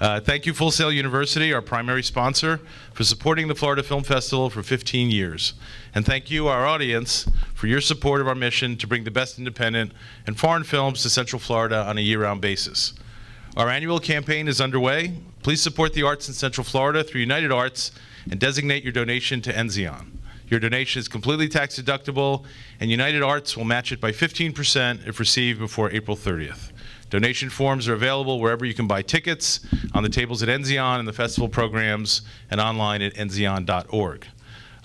Thank you, Full Sail University, our primary sponsor, for supporting the Florida Film Festival for 15 years. And thank you, our audience, for your support of our mission to bring the best independent and foreign films to Central Florida on a year-round basis. Our annual campaign is underway. Please support the arts in Central Florida through United Arts and designate your donation to Enzion. Your donation is completely tax deductible, and United Arts will match it by 15% if received before April 30th. Donation forms are available wherever you can buy tickets, on the tables at Enzion and the festival programs, and online at enzion.org.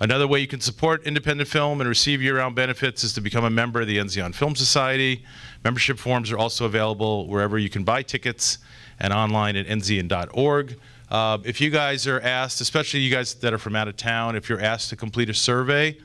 Another way you can support independent film and receive year-round benefits is to become a member of the Enzion Film Society. Membership forms are also available wherever you can buy tickets and online at enzion.org. If you guys are asked, especially you guys that are from out of town, if you're asked to complete a survey,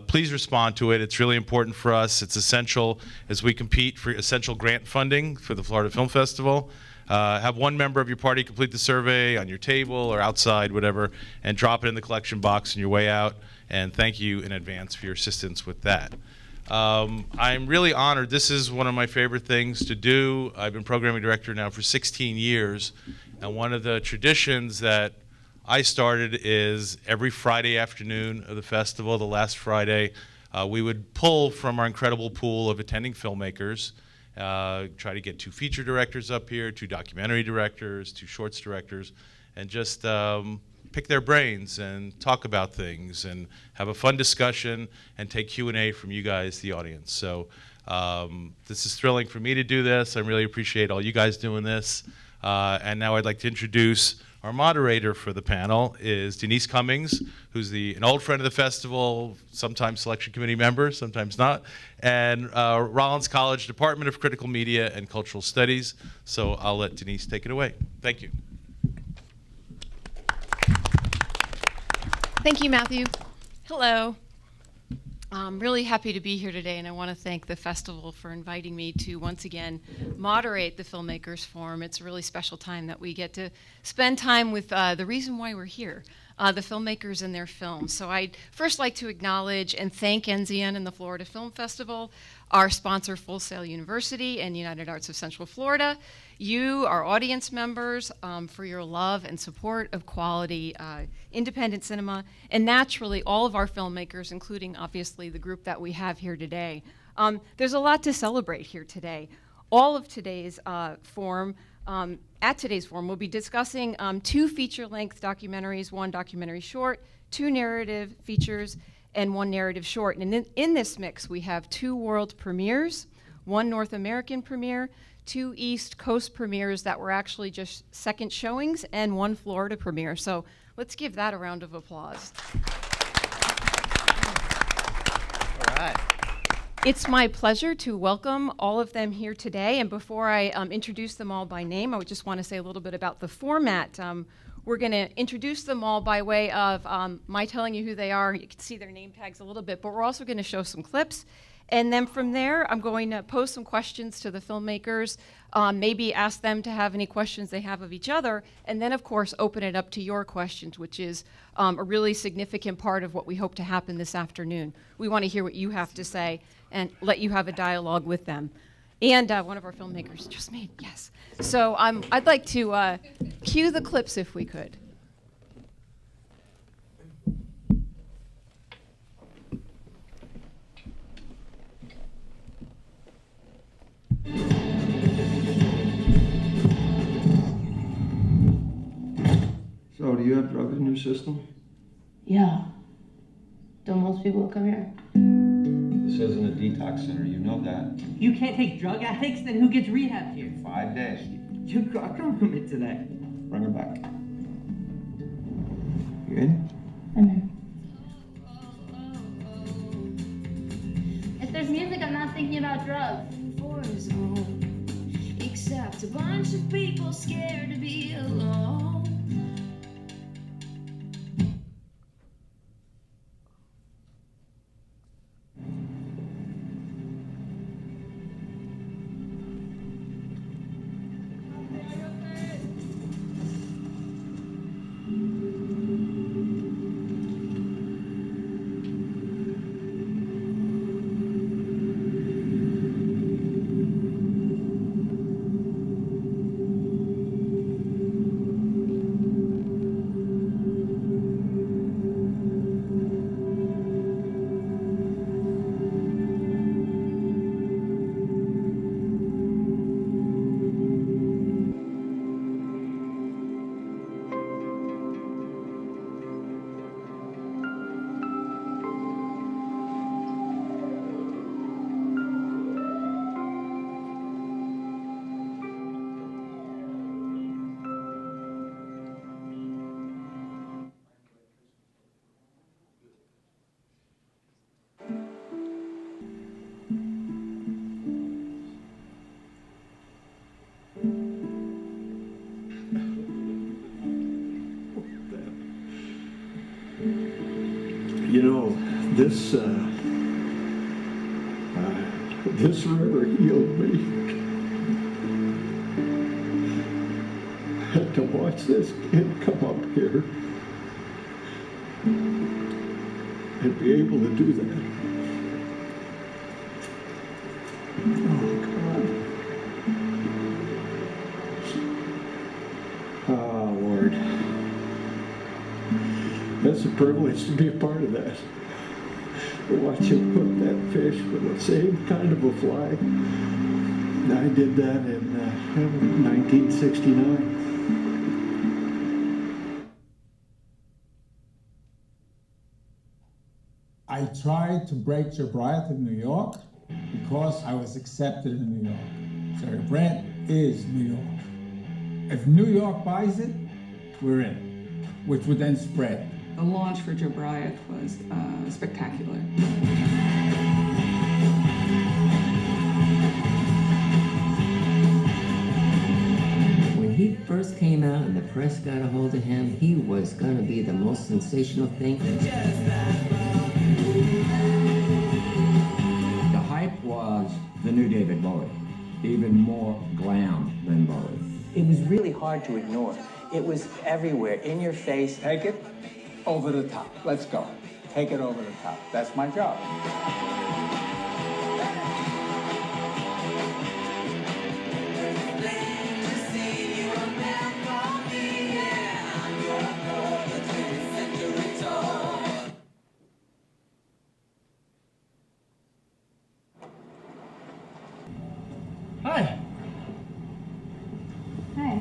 please respond to it. It's really important for us. It's essential as we compete for essential grant funding for the Florida Film Festival. Have one member of your party complete the survey on your table or outside, whatever, and drop it in the collection box on your way out. And thank you in advance for your assistance with that. I'm really honored. This is one of my favorite things to do. I've been programming director now for 16 years. And one of the traditions that I started is every Friday afternoon of the festival, the last Friday, we would pull from our incredible pool of attending filmmakers, try to get 2 feature directors up here, 2 documentary directors, 2 shorts directors, and just pick their brains and talk about things and have a fun discussion and take Q&A from you guys, the audience. So this is thrilling for me to do this. I really appreciate all you guys doing this. And now I'd like to introduce our moderator for the panel is Denise Cummings, who's an old friend of the festival, sometimes selection committee member, sometimes not, and Rollins College Department of Critical Media and Cultural Studies. So I'll let Denise take it away. Thank you. Thank you, Matthew. Hello. I'm really happy to be here today, and I want to thank the festival for inviting me to once again moderate the Filmmakers Forum. It's a really special time that we get to spend time with the reason why we're here, the filmmakers and their films. So I'd first like to acknowledge and thank Enzion and the Florida Film Festival, our sponsor Full Sail University and United Arts of Central Florida, you, our audience members, for your love and support of quality independent cinema, and naturally all of our filmmakers, including obviously the group that we have here today. There's a lot to celebrate here today. All of today's forum, at today's forum, we'll be discussing 2 feature-length documentaries, 1 documentary short, 2 narrative features, and 1 narrative short. And in this mix, we have 2 world premieres, 1 North American premiere, 2 East Coast premieres that were actually just second showings, and 1 Florida premiere. So let's give that a round of applause. All right. It's my pleasure to welcome all of them here today. And before I introduce them all by name, I would just want to say a little bit about the format. We're going to introduce them all by way of my telling you who they are. You can see their name tags a little bit, but we're also going to show some clips. And then from there, I'm going to pose some questions to the filmmakers, maybe ask them to have any questions they have of each other, and then, of course, open it up to your questions, which is a really significant part of what we hope to happen this afternoon. We want to hear what you have to say and let you have a dialogue with them. And one of our filmmakers just made, yes. So I'd like to cue the clips if we could. So, do you have drugs in your system? Yeah. Don't most people come here? This isn't a detox center, you know that. You can't take drug addicts, then who gets rehabbed here? 5 days. You got committed today. Bring her back. You in? I'm in. If there's music, I'm not thinking about drugs. For his own, except a bunch of people scared to be alone. This river healed me. To watch this kid come up here and be able to do that. Oh, God. Oh, Lord. That's a privilege to be a part of that. To watch him put that fish with the same kind of a fly. I did that in 1969. I tried to break sobriety in New York because I was accepted in New York. So Brent is New York. If New York buys it, we're in, which would then spread. The launch for Jobriath was spectacular. When he first came out and the press got a hold of him, he was going to be the most sensational thing. The hype was the new David Bowie, even more glam than Bowie. It was really hard to ignore. It was everywhere, in your face. Take it over the top. Let's go. Take it over the top. That's my job. Hi. Hi.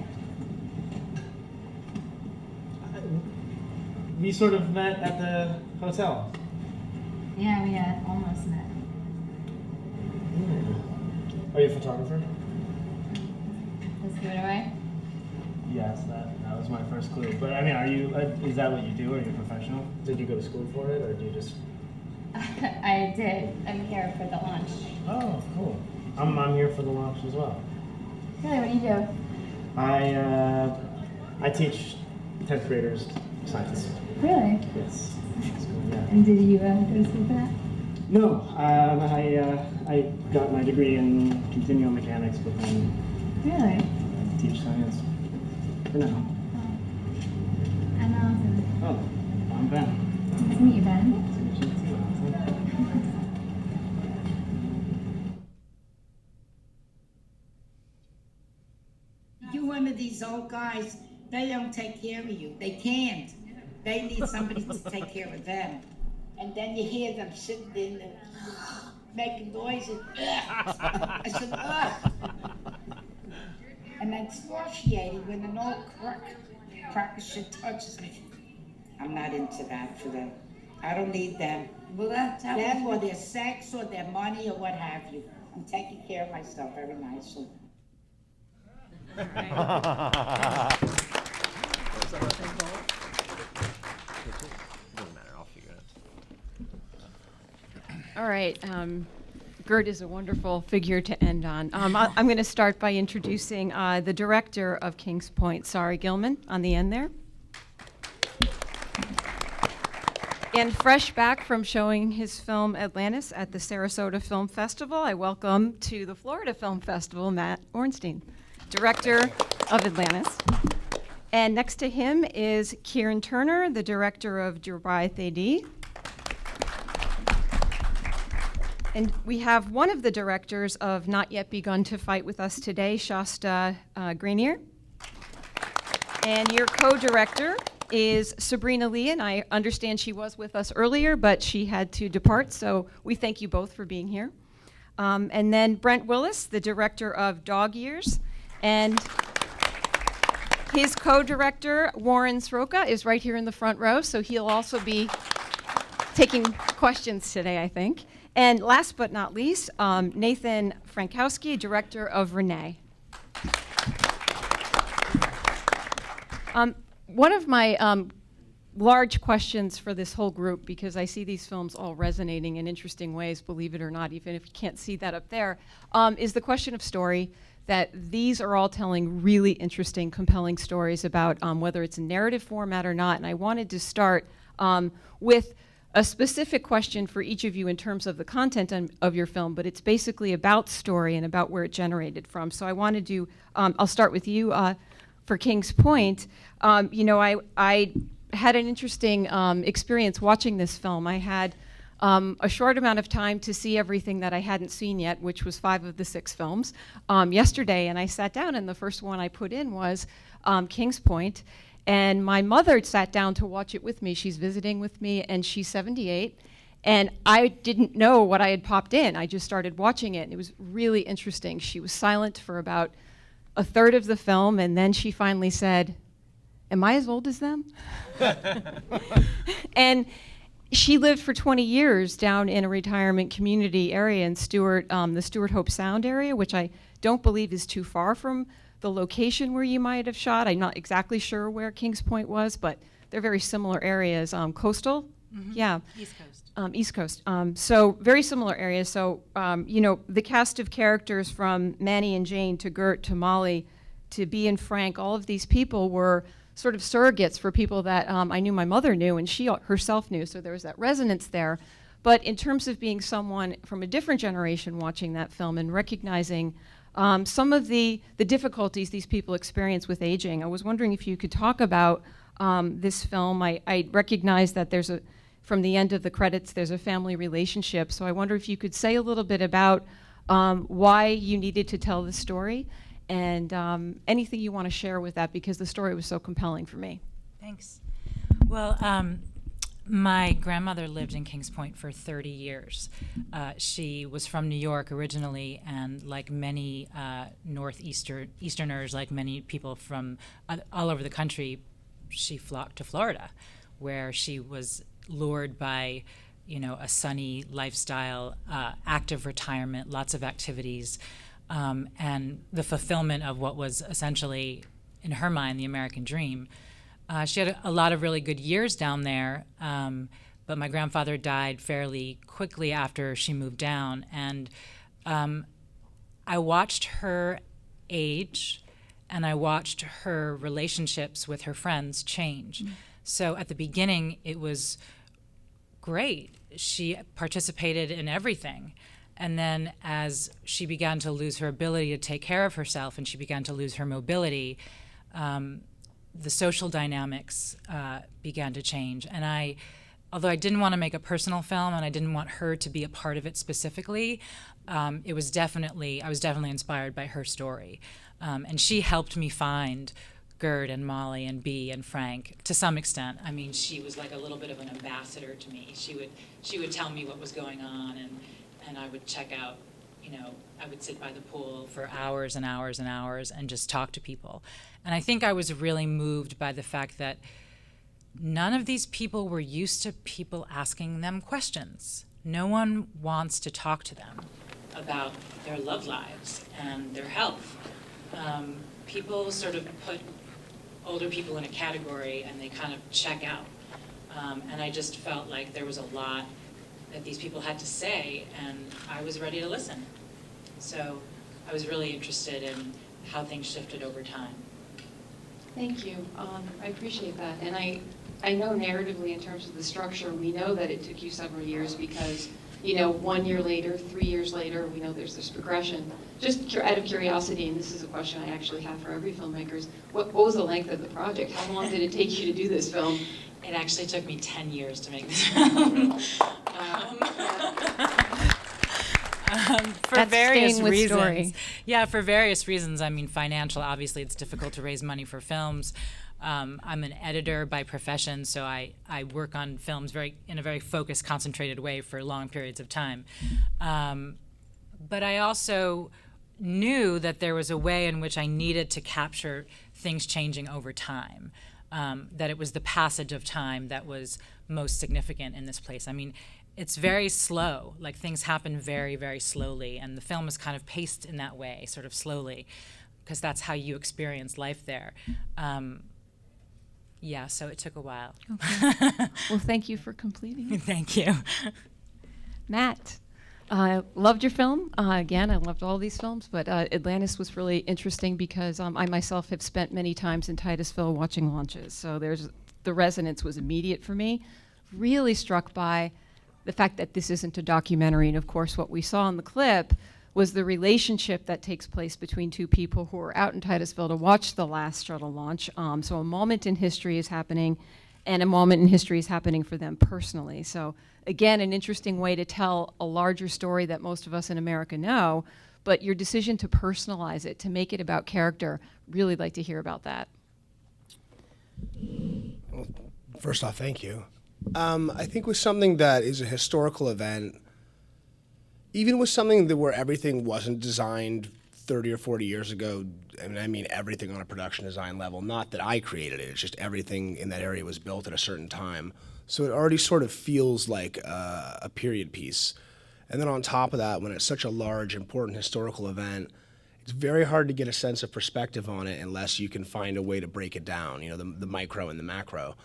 We sort of met at the hotel. Yeah, we almost met. Are you a photographer? Let's give it away. Yes, that was my first clue. But I mean, are you? Is that what you do? Are you a professional? Did you go to school for it, or do you just? I did. I'm here for the launch. Oh, cool. I'm here for the launch as well. Really, what do you do? I teach 10th graders science. Really? Yes. Yeah. And did you go to school for that? No, I got my degree in continual mechanics, but then Really? I teach science for now. I'm Allison. Oh, I'm Ben. Nice to meet you, Ben. You one of these old guys, they don't take care of you. They can't. They need somebody to take care of them. And then you hear them sitting in there, making noises. I said, ugh. And then excruciating when an old cracker shit touches me. I'm not into that for them. I don't need them. Well, them or their sex or their money or what have you. I'm taking care of myself very nicely. All right. Gert is a wonderful figure to end on. I'm going to start by introducing the director of Kings Point, Sari Gilman, on the end there. And fresh back from showing his film Atlantis at the Sarasota Film Festival, I welcome to the Florida Film Festival, Matt Ornstein, director of Atlantis. And next to him is Kieran Turner, the director of Jobriath AD. And we have one of the directors of Not Yet Begun to Fight with us today, Shasta Grenier. And your co-director is Sabrina Lee, and I understand she was with us earlier, but she had to depart, so we thank you both for being here. And then Brent Willis, the director of Dog Years, and his co-director, Warren Sroka, is right here in the front row, so he'll also be taking questions today, I think. And last but not least, Nathan Frankowski, director of Renee. One of my large questions for this whole group, because I see these films all resonating in interesting ways, believe it or not, even if you can't see that up there, is the question of story, that these are all telling really interesting, compelling stories about whether it's a narrative format or not. And I wanted to start with a specific question for each of you in terms of the content of your film, but it's basically about story and about where it generated from. So I wanted to, I'll start with you for King's Point. I had an interesting experience watching this film. I had a short amount of time to see everything that I hadn't seen yet, which was 5 of the 6 films, yesterday, and I sat down, and the first one I put in was King's Point. And my mother sat down to watch it with me. She's visiting with me, and she's 78. And I didn't know what I had popped in. I just started watching it, and it was really interesting. She was silent for about a third of the film, and then she finally said, "Am I as old as them?" And she lived for 20 years down in a retirement community area in the Stewart Hope Sound area, which I don't believe is too far from the location where you might have shot. I'm not exactly sure where Kings Point was, but they're very similar areas. Coastal? Mm-hmm. Yeah. East Coast. East Coast. So very similar areas. So, the cast of characters from Manny and Jane to Gert to Molly to Bea and Frank, all of these people were sort of surrogates for people that I knew my mother knew and she herself knew, so there was that resonance there. But in terms of being someone from a different generation watching that film and recognizing some of the difficulties these people experience with aging, I was wondering if you could talk about this film. I recognize that from the end of the credits, there's a family relationship, so I wonder if you could say a little bit about why you needed to tell this story and anything you want to share with that, because the story was so compelling for me. Thanks. Well, my grandmother lived in Kings Point for 30 years. She was from New York originally, and like many Northeasterners, like many people from all over the country, she flocked to Florida, where she was lured by, a sunny lifestyle, active retirement, lots of activities, and the fulfillment of what was essentially, in her mind, the American dream. She had a lot of really good years down there, but my grandfather died fairly quickly after she moved down, and I watched her age, and I watched her relationships with her friends change. Mm-hmm. So at the beginning, it was great. She participated in everything. And then as she began to lose her ability to take care of herself and she began to lose her mobility, the social dynamics began to change. And although I didn't want to make a personal film and I didn't want her to be a part of it specifically, I was definitely inspired by her story. And she helped me find Gert and Molly and Bea and Frank to some extent. I mean, she was like a little bit of an ambassador to me. She would tell me what was going on, and I would check out, I would sit by the pool for hours and hours and hours and just talk to people. And I think I was really moved by the fact that none of these people were used to people asking them questions. No one wants to talk to them about their love lives and their health. People sort of put older people in a category and they kind of check out. And I just felt like there was a lot that these people had to say, and I was ready to listen. So I was really interested in how things shifted over time. Thank you. I appreciate that. And I know narratively in terms of the structure, we know that it took you several years because, 1 year later, 3 years later, we know there's this progression. Just out of curiosity, and this is a question I actually have for every filmmaker, what was the length of the project? How long did it take you to do this film? It actually took me 10 years to make this film. For various reasons. Story. Yeah, for various reasons. I mean, financial, obviously it's difficult to raise money for films. I'm an editor by profession, so I work on films in a very focused, concentrated way for long periods of time. But I also knew that there was a way in which I needed to capture things changing over time. That it was the passage of time that was most significant in this place. I mean, it's very slow, like things happen very, very slowly, and the film is kind of paced in that way, sort of slowly, because that's how you experience life there. Yeah, so it took a while. Okay. Well, thank you for completing it. Thank you. Matt, loved your film. Again, I loved all these films, but Atlantis was really interesting because I myself have spent many times in Titusville watching launches. So the resonance was immediate for me. really struck by the fact that this isn't a documentary. And of course, what we saw in the clip was the relationship that takes place between two people who are out in Titusville to watch the last shuttle launch. So a moment in history is happening, and a moment in history is happening for them personally. So again, an interesting way to tell a larger story that most of us in America know, but your decision to personalize it, to make it about character, really like to hear about that. Well, first off, thank you. I think with something that is a historical event, even with something that where everything wasn't designed 30 or 40 years ago, and I mean everything on a production design level, not that I created it, it's just everything in that area was built at a certain time. So it already sort of feels like a period piece. And then on top of that, when it's such a large, important historical event, it's very hard to get a sense of perspective on it unless you can find a way to break it down, you know, the micro and the macro.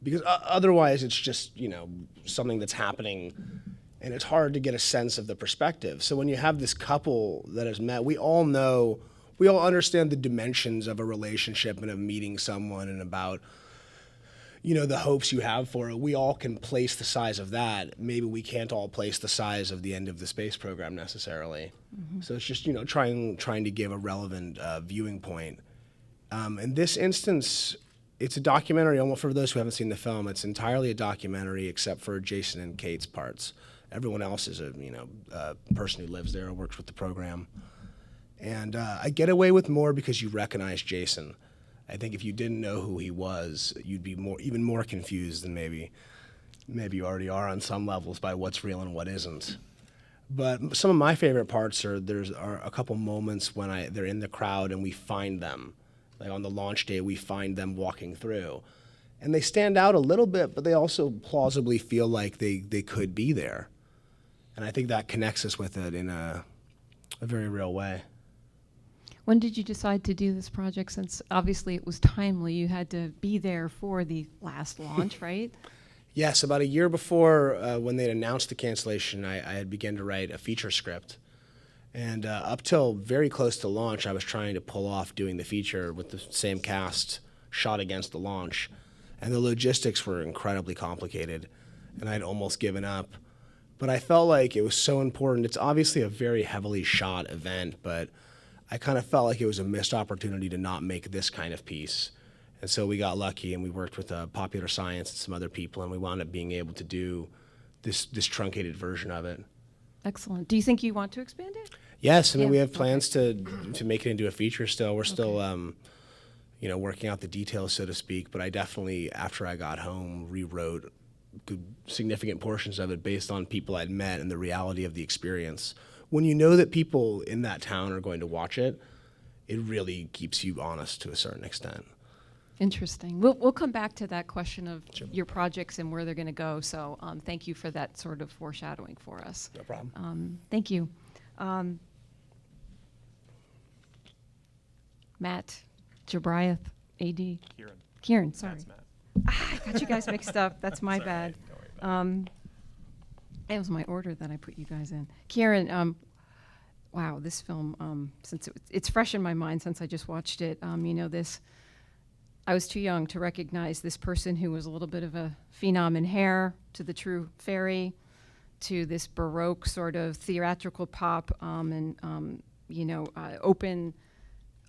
Because otherwise it's just, you know, something that's happening and it's hard to get a sense of the perspective. So when you have this couple that has met, we all understand the dimensions of a relationship and of meeting someone and about, you know, the hopes you have for it. We all can place the size of that. Maybe we can't all place the size of the end of the space program necessarily. Mm-hmm. So it's just, you know, trying to give a relevant viewing point. In this instance, it's a documentary. Almost for those who haven't seen the film, it's entirely a documentary except for Jason and Kate's parts. Everyone else is a person who lives there or works with the program. And I get away with more because you recognize Jason. I think if you didn't know who he was, you'd be even more confused than maybe you already are on some levels by what's real and what isn't. But some of my favorite parts are a couple moments when they're in the crowd and we find them. Like on the launch day, we find them walking through. And they stand out a little bit, but they also plausibly feel like they could be there. And I think that connects us with it in a very real way. When did you decide to do this project, since obviously it was timely? You had to be there for the last launch, right? Yes, about a year before when they'd announced the cancellation, I had begun to write a feature script. And up till very close to launch, I was trying to pull off doing the feature with the same cast shot against the launch. And the logistics were incredibly complicated, and I'd almost given up. But I felt like it was so important. It's obviously a very heavily shot event, but I kind of felt like it was a missed opportunity to not make this kind of piece. And so we got lucky, and we worked with Popular Science and some other people, and we wound up being able to do this truncated version of it. Excellent. Do you think you want to expand it? Yes, I mean, we have plans to make it into a feature still. We're still, working out the details, so to speak, but I definitely, after I got home, rewrote significant portions of it based on people I'd met and the reality of the experience. When you know that people in that town are going to watch it, it really keeps you honest to a certain extent. Interesting. We'll come back to that question of your projects and where they're going to go. So thank you for that sort of foreshadowing for us. No problem. Thank you. Matt, Jabriath, AD. Kieran, sorry. That's Matt. I got you guys mixed up. That's my bad. It was my order that I put you guys in. Kieran, wow, this film, since it's fresh in my mind since I just watched it, I was too young to recognize this person who was a little bit of a phenom in hair, to the true fairy, to this Baroque sort of theatrical pop,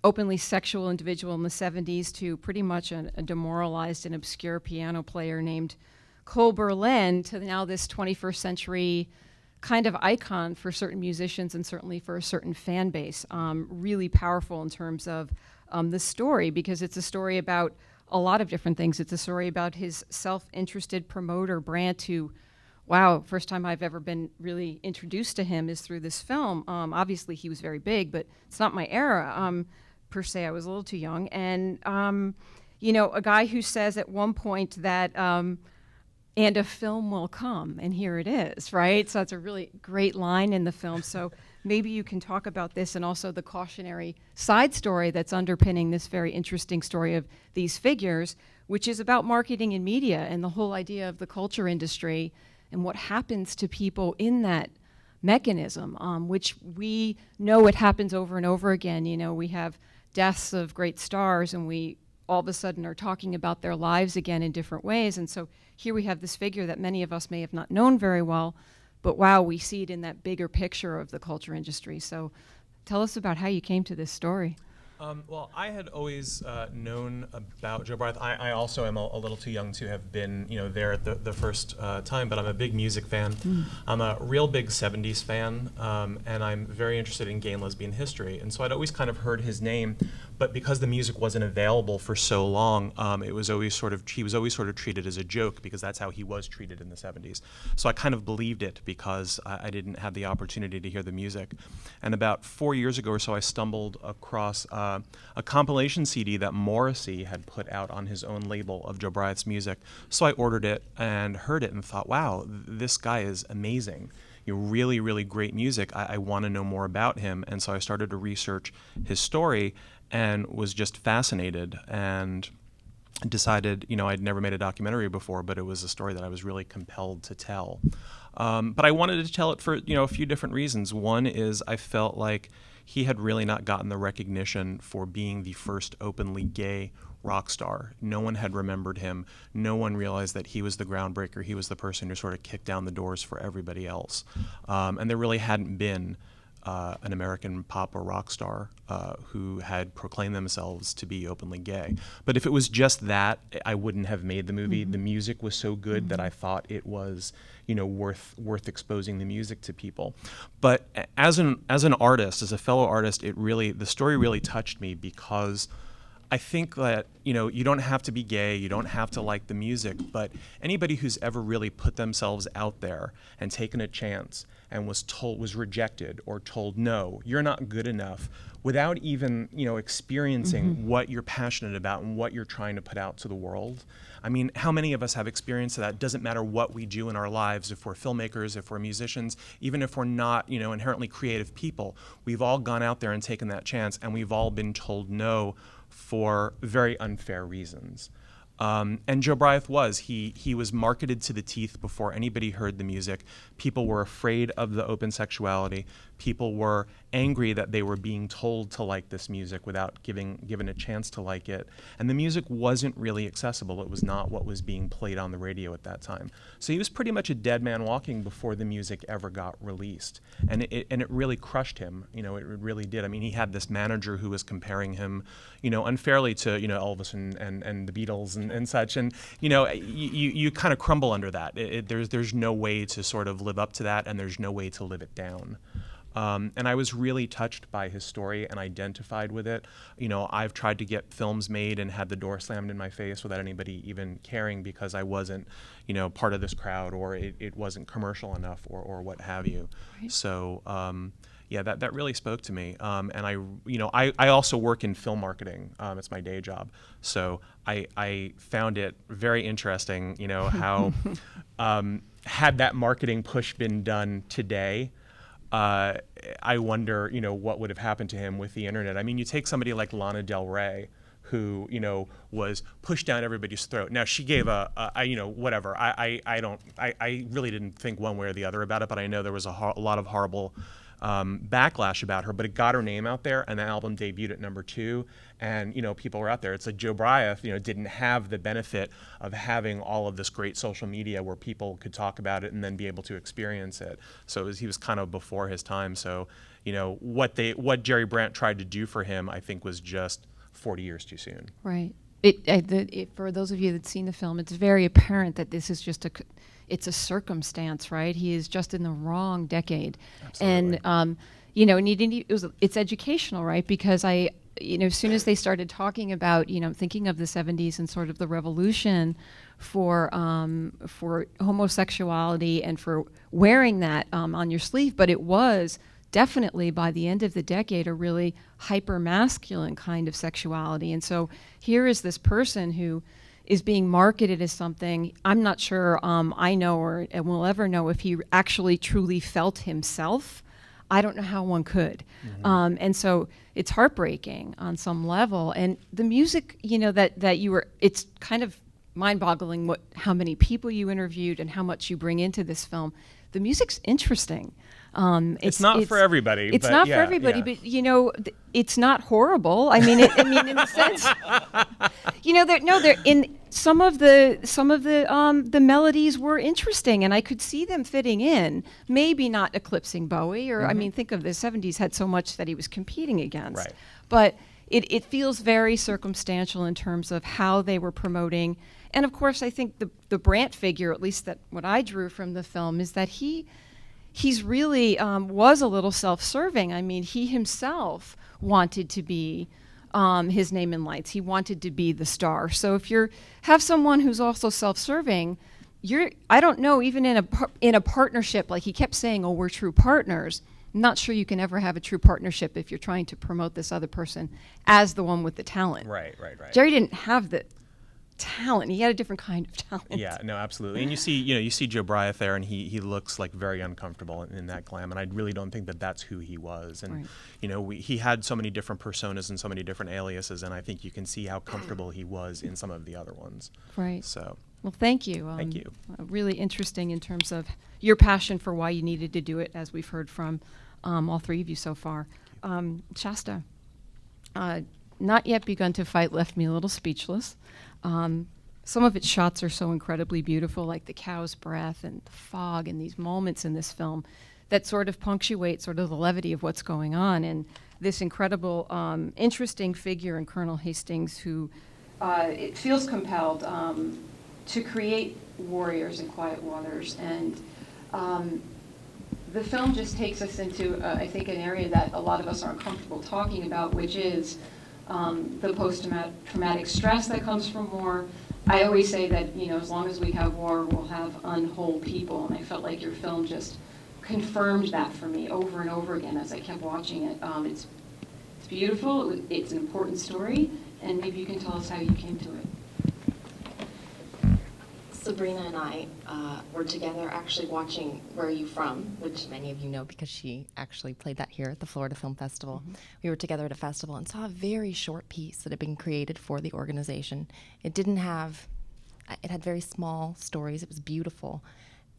openly sexual individual in the 70s, to pretty much a demoralized and obscure piano player named Cole Berlin, to now this 21st century kind of icon for certain musicians and certainly for a certain fan base. Really powerful in terms of the story, because it's a story about a lot of different things. It's a story about his self-interested promoter, Brent, who, wow, first time I've ever been really introduced to him is through this film. Obviously he was very big, but it's not my era, per se. I was a little too young. And, a guy who says at one point that, and a film will come, and here it is, right? So it's a really great line in the film. So maybe you can talk about this and also the cautionary side story that's underpinning this very interesting story of these figures, which is about marketing and media and the whole idea of the culture industry and what happens to people in that mechanism, which we know it happens over and over again. We have deaths of great stars, and we all of a sudden are talking about their lives again in different ways. And so here we have this figure that many of us may have not known very well, but wow, we see it in that bigger picture of the culture industry. So tell us about how you came to this story. Well, I had always known about Joe Bryant. I also am a little too young to have been, there at the first time, but I'm a big music fan. I'm a real big 70s fan, and I'm very interested in gay and lesbian history. And so I'd always kind of heard his name, but because the music wasn't available for so long, he was always sort of treated as a joke, because that's how he was treated in the 70s. So I kind of believed it because I didn't have the opportunity to hear the music. And about 4 years ago or so, I stumbled across a compilation CD that Morrissey had put out on his own label of Joe Bryant's music. So I ordered it and heard it and thought, wow, this guy is amazing. Really, really great music. I want to know more about him. And so I started to research his story and was just fascinated and decided, I'd never made a documentary before, but it was a story that I was really compelled to tell. But I wanted to tell it for, a few different reasons. One is I felt like he had really not gotten the recognition for being the first openly gay rock star. No one had remembered him. No one realized that he was the groundbreaker. He was the person who sort of kicked down the doors for everybody else. And there really hadn't been an American pop or rock star who had proclaimed themselves to be openly gay. But if it was just that, I wouldn't have made the movie. The music was so good that I thought it was, worth exposing the music to people. But as an artist, as a fellow artist, the story really touched me, because I think that, you don't have to be gay, you don't have to like the music, but anybody who's ever really put themselves out there and taken a chance and was rejected or told, no, you're not good enough, without even, experiencing what you're passionate about and what you're trying to put out to the world. I mean, how many of us have experienced that? It doesn't matter what we do in our lives, if we're filmmakers, if we're musicians, even if we're not, inherently creative people. We've all gone out there and taken that chance, and we've all been told no for very unfair reasons. And Joe Bryant he was marketed to the teeth before anybody heard the music. People were afraid of the open sexuality. People were angry that they were being told to like this music without given a chance to like it. And the music wasn't really accessible. It was not what was being played on the radio at that time. So he was pretty much a dead man walking before the music ever got released. And it really crushed him. It really did. I mean, he had this manager who was comparing him, unfairly to, Elvis and the Beatles and such. And, you kind of crumble under that. There's no way to sort of live up to that, and there's no way to live it down. And I was really touched by his story and identified with it. I've tried to get films made and had the door slammed in my face without anybody even caring, because I wasn't, part of this crowd, or it wasn't commercial enough, or what have you. Right. So, yeah, that really spoke to me. And I also work in film marketing. It's my day job. So I found it very interesting, how had that marketing push been done today, I wonder, what would have happened to him with the internet. I mean, you take somebody like Lana Del Rey, who, was pushed down everybody's throat. Now, she gave whatever. I really didn't think one way or the other about it, but I know there was a lot of horrible backlash about her, but it got her name out there, and the album debuted at #2, and people were out there. It's like Joe Bryant, didn't have the benefit of having all of this great social media where people could talk about it and then be able to experience it. So he was kind of before his time. So what Jerry Brandt tried to do for him, I think, was just 40 years too soon. Right. For those of you that've seen the film, it's very apparent that this is just it's a circumstance, right? He is just in the wrong decade. Absolutely. And, it's educational, right? Because as soon as they started talking about, thinking of the 70s and sort of the revolution for homosexuality and for wearing that on your sleeve, but it was definitely by the end of the decade a really hyper-masculine kind of sexuality. And so here is this person who is being marketed as something. I'm not sure I know or will ever know if he actually truly felt himself. I don't know how one could. Mm-hmm. And so it's heartbreaking on some level. And the music, that you were, it's kind of mind-boggling how many people you interviewed and how much you bring into this film. the music's interesting. It's not for everybody. It's but not yeah, for everybody, yeah. but it's not horrible. I mean, in a sense, they're in some of the melodies were interesting, and I could see them fitting in. Maybe not eclipsing Bowie, or I mean, think of the '70s had so much that he was competing against. Right. But it feels very circumstantial in terms of how they were promoting. And of course, I think the Brant figure, at least that what I drew from the film, is that he's really was a little self-serving. I mean, he himself wanted to be his name in lights. He wanted to be the star. So if you have someone who's also self-serving, I don't know, even in a partnership, like he kept saying, oh, we're true partners. I'm not sure you can ever have a true partnership if you're trying to promote this other person as the one with the talent. Right. Jerry didn't have the talent. He had a different kind of talent. Yeah, no, absolutely. And you see Joe Bryant there, and he looks like very uncomfortable in that glam, and I really don't think that that's who he was. And he had so many different personas and so many different aliases, and I think you can see how comfortable he was in some of the other ones. Right. So. Well, thank you. Thank you. Really interesting in terms of your passion for why you needed to do it, as we've heard from all three of you so far. Shasta, Not Yet Begun to Fight left me a little speechless. Some of its shots are so incredibly beautiful, like the cow's breath and the fog and these moments in this film that sort of punctuate sort of the levity of what's going on. And this incredible, interesting figure in Colonel Hastings who it feels compelled to create warriors in quiet waters. And the film just takes us into, I think, an area that a lot of us aren't comfortable talking about, which is the post-traumatic stress that comes from war. I always say that, as long as we have war, we'll have unwhole people, and I felt like your film just confirmed that for me over and over again as I kept watching it. It's beautiful, it's an important story, and maybe you can tell us how you came to it. Sabrina and I were together actually watching Where Are You From, which many of you know because she actually played that here at the Florida Film Festival. Mm-hmm. We were together at a festival and saw a very short piece that had been created for the organization. It had very small stories. It was beautiful.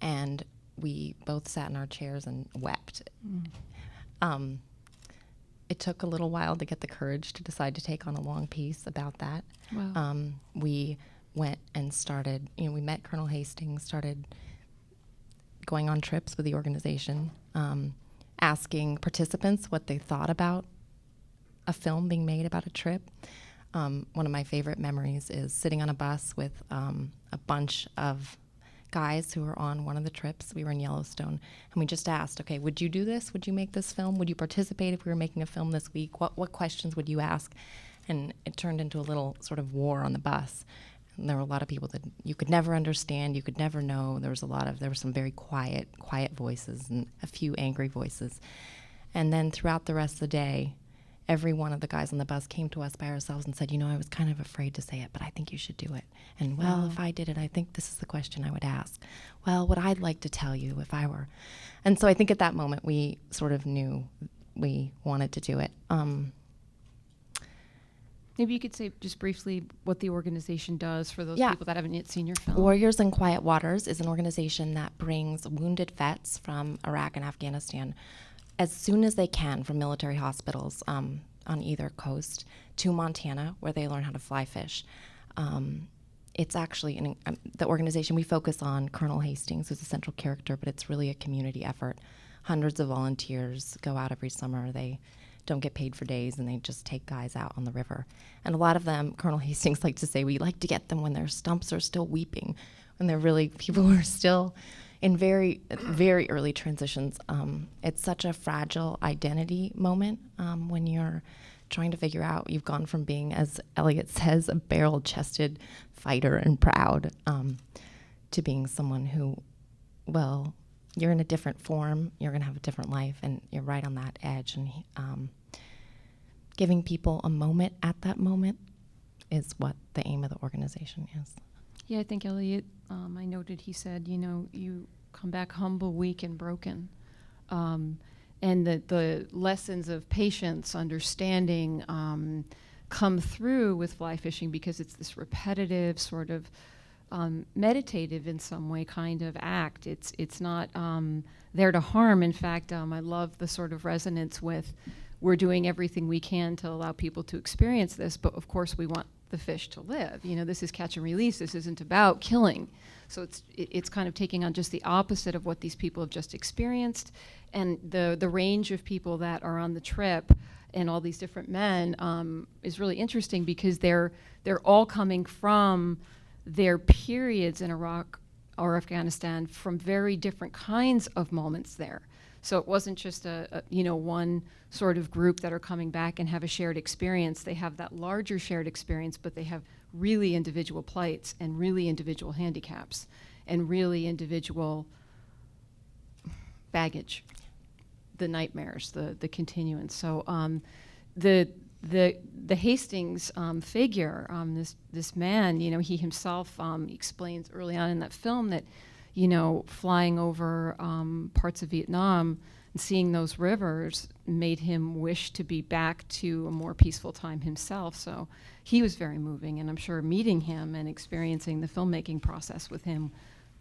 And we both sat in our chairs and wept. Mm. It took a little while to get the courage to decide to take on a long piece about that. Wow. We went and started, we met Colonel Hastings, started going on trips with the organization, asking participants what they thought about a film being made about a trip. One of my favorite memories is sitting on a bus with a bunch of guys who were on one of the trips. We were in Yellowstone, and we just asked, okay, would you do this? Would you make this film? Would you participate if we were making a film this week? What questions would you ask? And it turned into a little sort of war on the bus. And there were a lot of people that you could never understand, you could never know. There were some very quiet voices and a few angry voices. And then throughout the rest of the day, every one of the guys on the bus came to us by ourselves and said, I was kind of afraid to say it, but I think you should do it. And well, if I did it, I think this is the question I would ask. Well, what I'd like to tell you if I were. And so I think at that moment we sort of knew we wanted to do it. Maybe you could say just briefly what the organization does for those people that haven't yet seen your film. Warriors in Quiet Waters is an organization that brings wounded vets from Iraq and Afghanistan as soon as they can from military hospitals on either coast to Montana, where they learn how to fly fish. It's actually the organization, we focus on Colonel Hastings, who's a central character, but it's really a community effort. Hundreds of volunteers go out every summer. They don't get paid for days, and they just take guys out on the river. And a lot of them, Colonel Hastings likes to say, we like to get them when their stumps are still weeping, when they're really, people who are still in very, very early transitions. It's such a fragile identity moment when you're trying to figure out, you've gone from being, as Elliot says, a barrel-chested fighter and proud, to being someone who, well, you're in a different form, you're going to have a different life, and you're right on that edge. And giving people a moment at that moment is what the aim of the organization is. Yeah, I think Elliot, I noted he said, you come back humble, weak, and broken. And the lessons of patience, understanding, come through with fly fishing because it's this repetitive sort of meditative in some way kind of act. It's not there to harm. In fact, I love the sort of resonance with we're doing everything we can to allow people to experience this, but of course we want the fish to live. You know, this is catch and release. This isn't about killing. So it's kind of taking on just the opposite of what these people have just experienced. And the range of people that are on the trip and all these different men is really interesting because they're all coming from their periods in Iraq or Afghanistan from very different kinds of moments there. So it wasn't just a one sort of group that are coming back and have a shared experience. They have that larger shared experience, but they have really individual plights and really individual handicaps and really individual baggage, the nightmares, the continuance. So the Hastings figure, this man, he himself explains early on in that film that, flying over parts of Vietnam and seeing those rivers made him wish to be back to a more peaceful time himself. So he was very moving, and I'm sure meeting him and experiencing the filmmaking process with him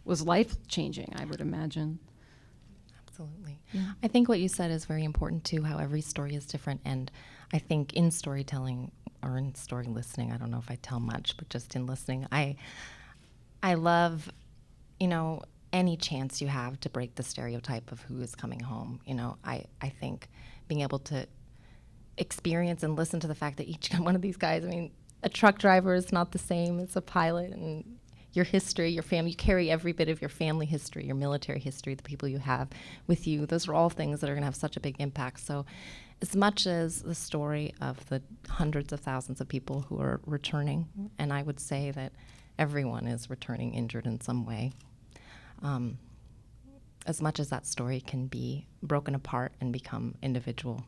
was life-changing, I would imagine. Absolutely. Yeah. I think what you said is very important too, how every story is different. And I think in storytelling or in story listening, I don't know if I tell much, but just in listening, I love, any chance you have to break the stereotype of who is coming home. I think being able to experience and listen to the fact that each one of these guys, a truck driver is not the same as a pilot, and your history, your family, you carry every bit of your family history, your military history, the people you have with you. Those are all things that are going to have such a big impact. So as much as the story of the hundreds of thousands of people who are returning, and I would say that everyone is returning injured in some way, as much as that story can be broken apart and become individual,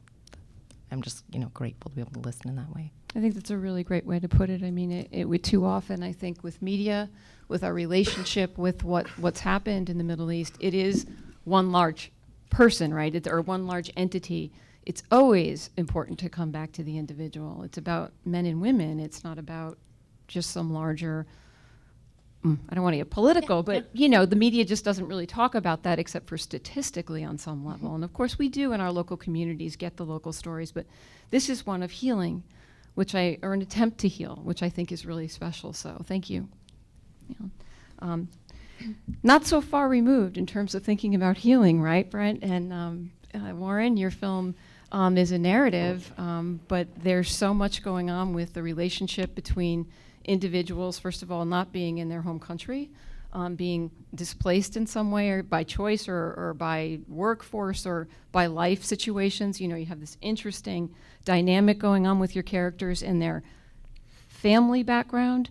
I'm just, grateful to be able to listen in that way. I think that's a really great way to put it. It would too often, I think, with media, with our relationship with what's happened in the Middle East, it is one large person, right? Or one large entity. It's always important to come back to the individual. It's about men and women. It's not about just some larger, I don't want to get political, but the media just doesn't really talk about that except for statistically on some level. And of course we do in our local communities get the local stories, but this is one of healing, or an attempt to heal, which I think is really special. So thank you. Not so far removed in terms of thinking about healing, right, Brent? And Warren, your film is a narrative, but there's so much going on with the relationship between individuals, first of all, not being in their home country, being displaced in some way or by choice or by workforce or by life situations. You have this interesting dynamic going on with your characters and their family background.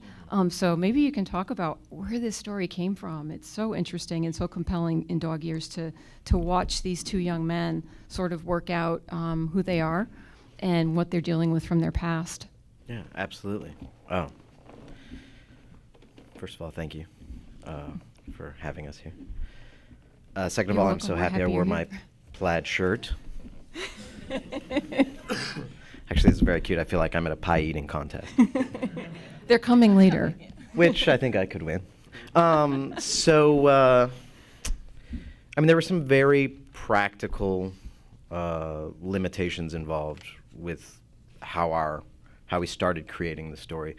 So maybe you can talk about where this story came from. It's so interesting and so compelling in Dog Years to watch these two young men sort of work out who they are and what they're dealing with from their past. Yeah, absolutely. First of all, thank you for having us here. Second of all, I'm so happy I wore my plaid shirt. Actually, this is very cute. I feel like I'm at a pie eating contest. They're coming later. Which I think I could win. There were some very practical limitations involved with how we started creating the story.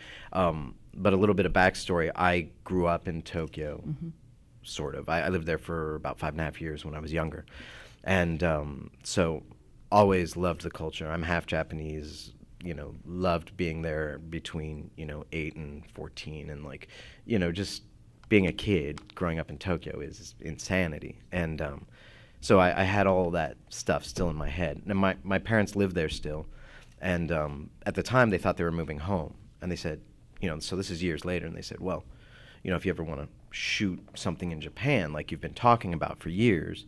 But a little bit of backstory, I grew up in Tokyo, sort of. I lived there for about 5.5 years when I was younger. And so always loved the culture. I'm half Japanese, loved being there between, 8 and 14. And just being a kid growing up in Tokyo is insanity. And so I had all that stuff still in my head. And my parents lived there still. And at the time, they thought they were moving home. And they said, so this is years later, and they said, well, if you ever want to shoot something in Japan, like you've been talking about for years,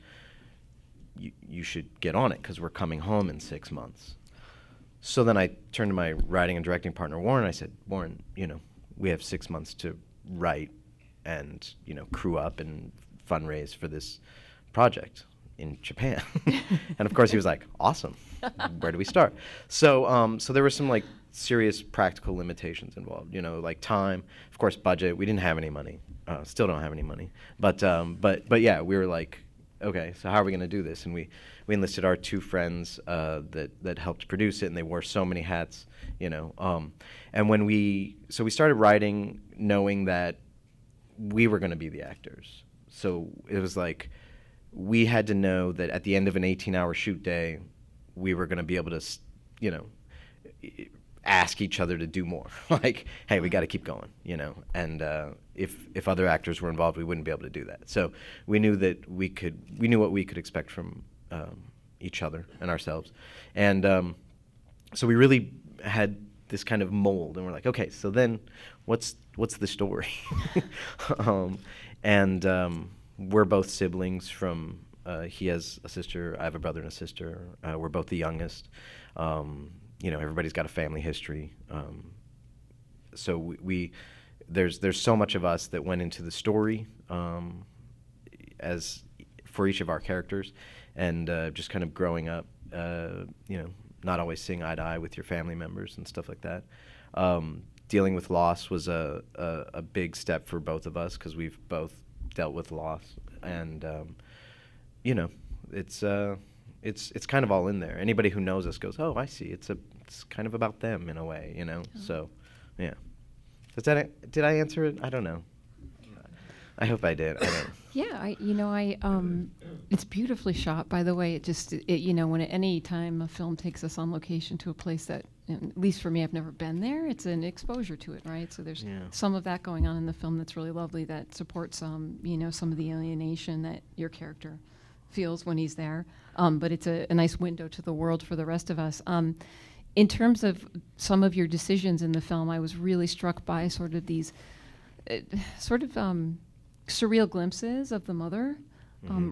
you should get on it, because we're coming home in 6 months. So then I turned to my writing and directing partner, Warren, and I said, Warren, we have 6 months to write and, crew up and fundraise for this project in Japan. And of course he was like, awesome, where do we start? So there were some serious practical limitations involved, like time, of course budget, we didn't have any money. Still don't have any money, but yeah, we were like, okay, so how are we going to do this? And we enlisted our 2 friends that helped produce it, and they wore so many hats, you know. And when we started writing, knowing that we were going to be the actors. So it was like we had to know that at the end of an 18-hour shoot day, we were going to be able to, you know, ask each other to do more. Like, hey, we got to keep going, you know. And if other actors were involved, we wouldn't be able to do that. So we knew that we knew what we could expect from each other and ourselves. And so we really had this kind of mold, and we're like, okay, so then what's the story? We're both siblings from, he has a sister, I have a brother and a sister. We're both the youngest. You know, everybody's got a family history. So there's so much of us that went into the story as for each of our characters, and just kind of growing up, you know, not always seeing eye to eye with your family members and stuff like that. Dealing with loss was a big step for both of us, because we've both dealt with loss, and you know, it's kind of all in there. Anybody who knows us goes, oh, I see. It's kind of about them in a way, you know. Oh. So, yeah. Did I answer it? I don't know. I hope I did. I don't. Yeah, it's beautifully shot, by the way. You know, when at any time a film takes us on location to a place that, at least for me, I've never been there, it's an exposure to it, right? So there's some of that going on in the film that's really lovely, that supports, you know, some of the alienation that your character feels when he's there. But it's a nice window to the world for the rest of us. In terms of some of your decisions in the film, I was really struck by sort of these surreal glimpses of the mother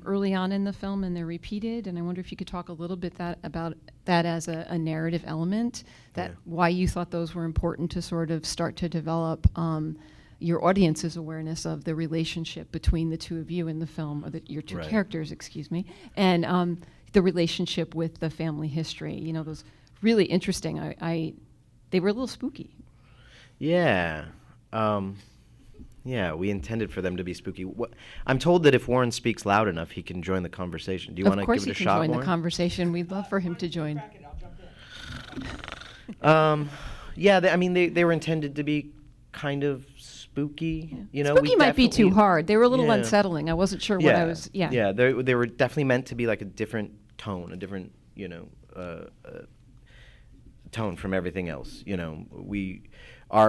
early on in the film, and they're repeated. And I wonder if you could talk a little bit about that as a narrative element, why you thought those were important to sort of start to develop your audience's awareness of the relationship between the 2 of you in the film, or your 2 characters, excuse me, and the relationship with the family history. You know, those really interesting. They were a little spooky. Yeah. Yeah, we intended for them to be spooky. I'm told that if Warren speaks loud enough, he can join the conversation. Do you want to give it a shot, Of course he can join Warren? the conversation. We'd love for him to join. Yeah, I mean, they were intended to be kind of spooky. Yeah. You know, spooky might be too hard. They were a little unsettling. I wasn't sure what I was. Yeah. Yeah, they were definitely meant to be like a different tone, a different, you know, tone from everything else. You know,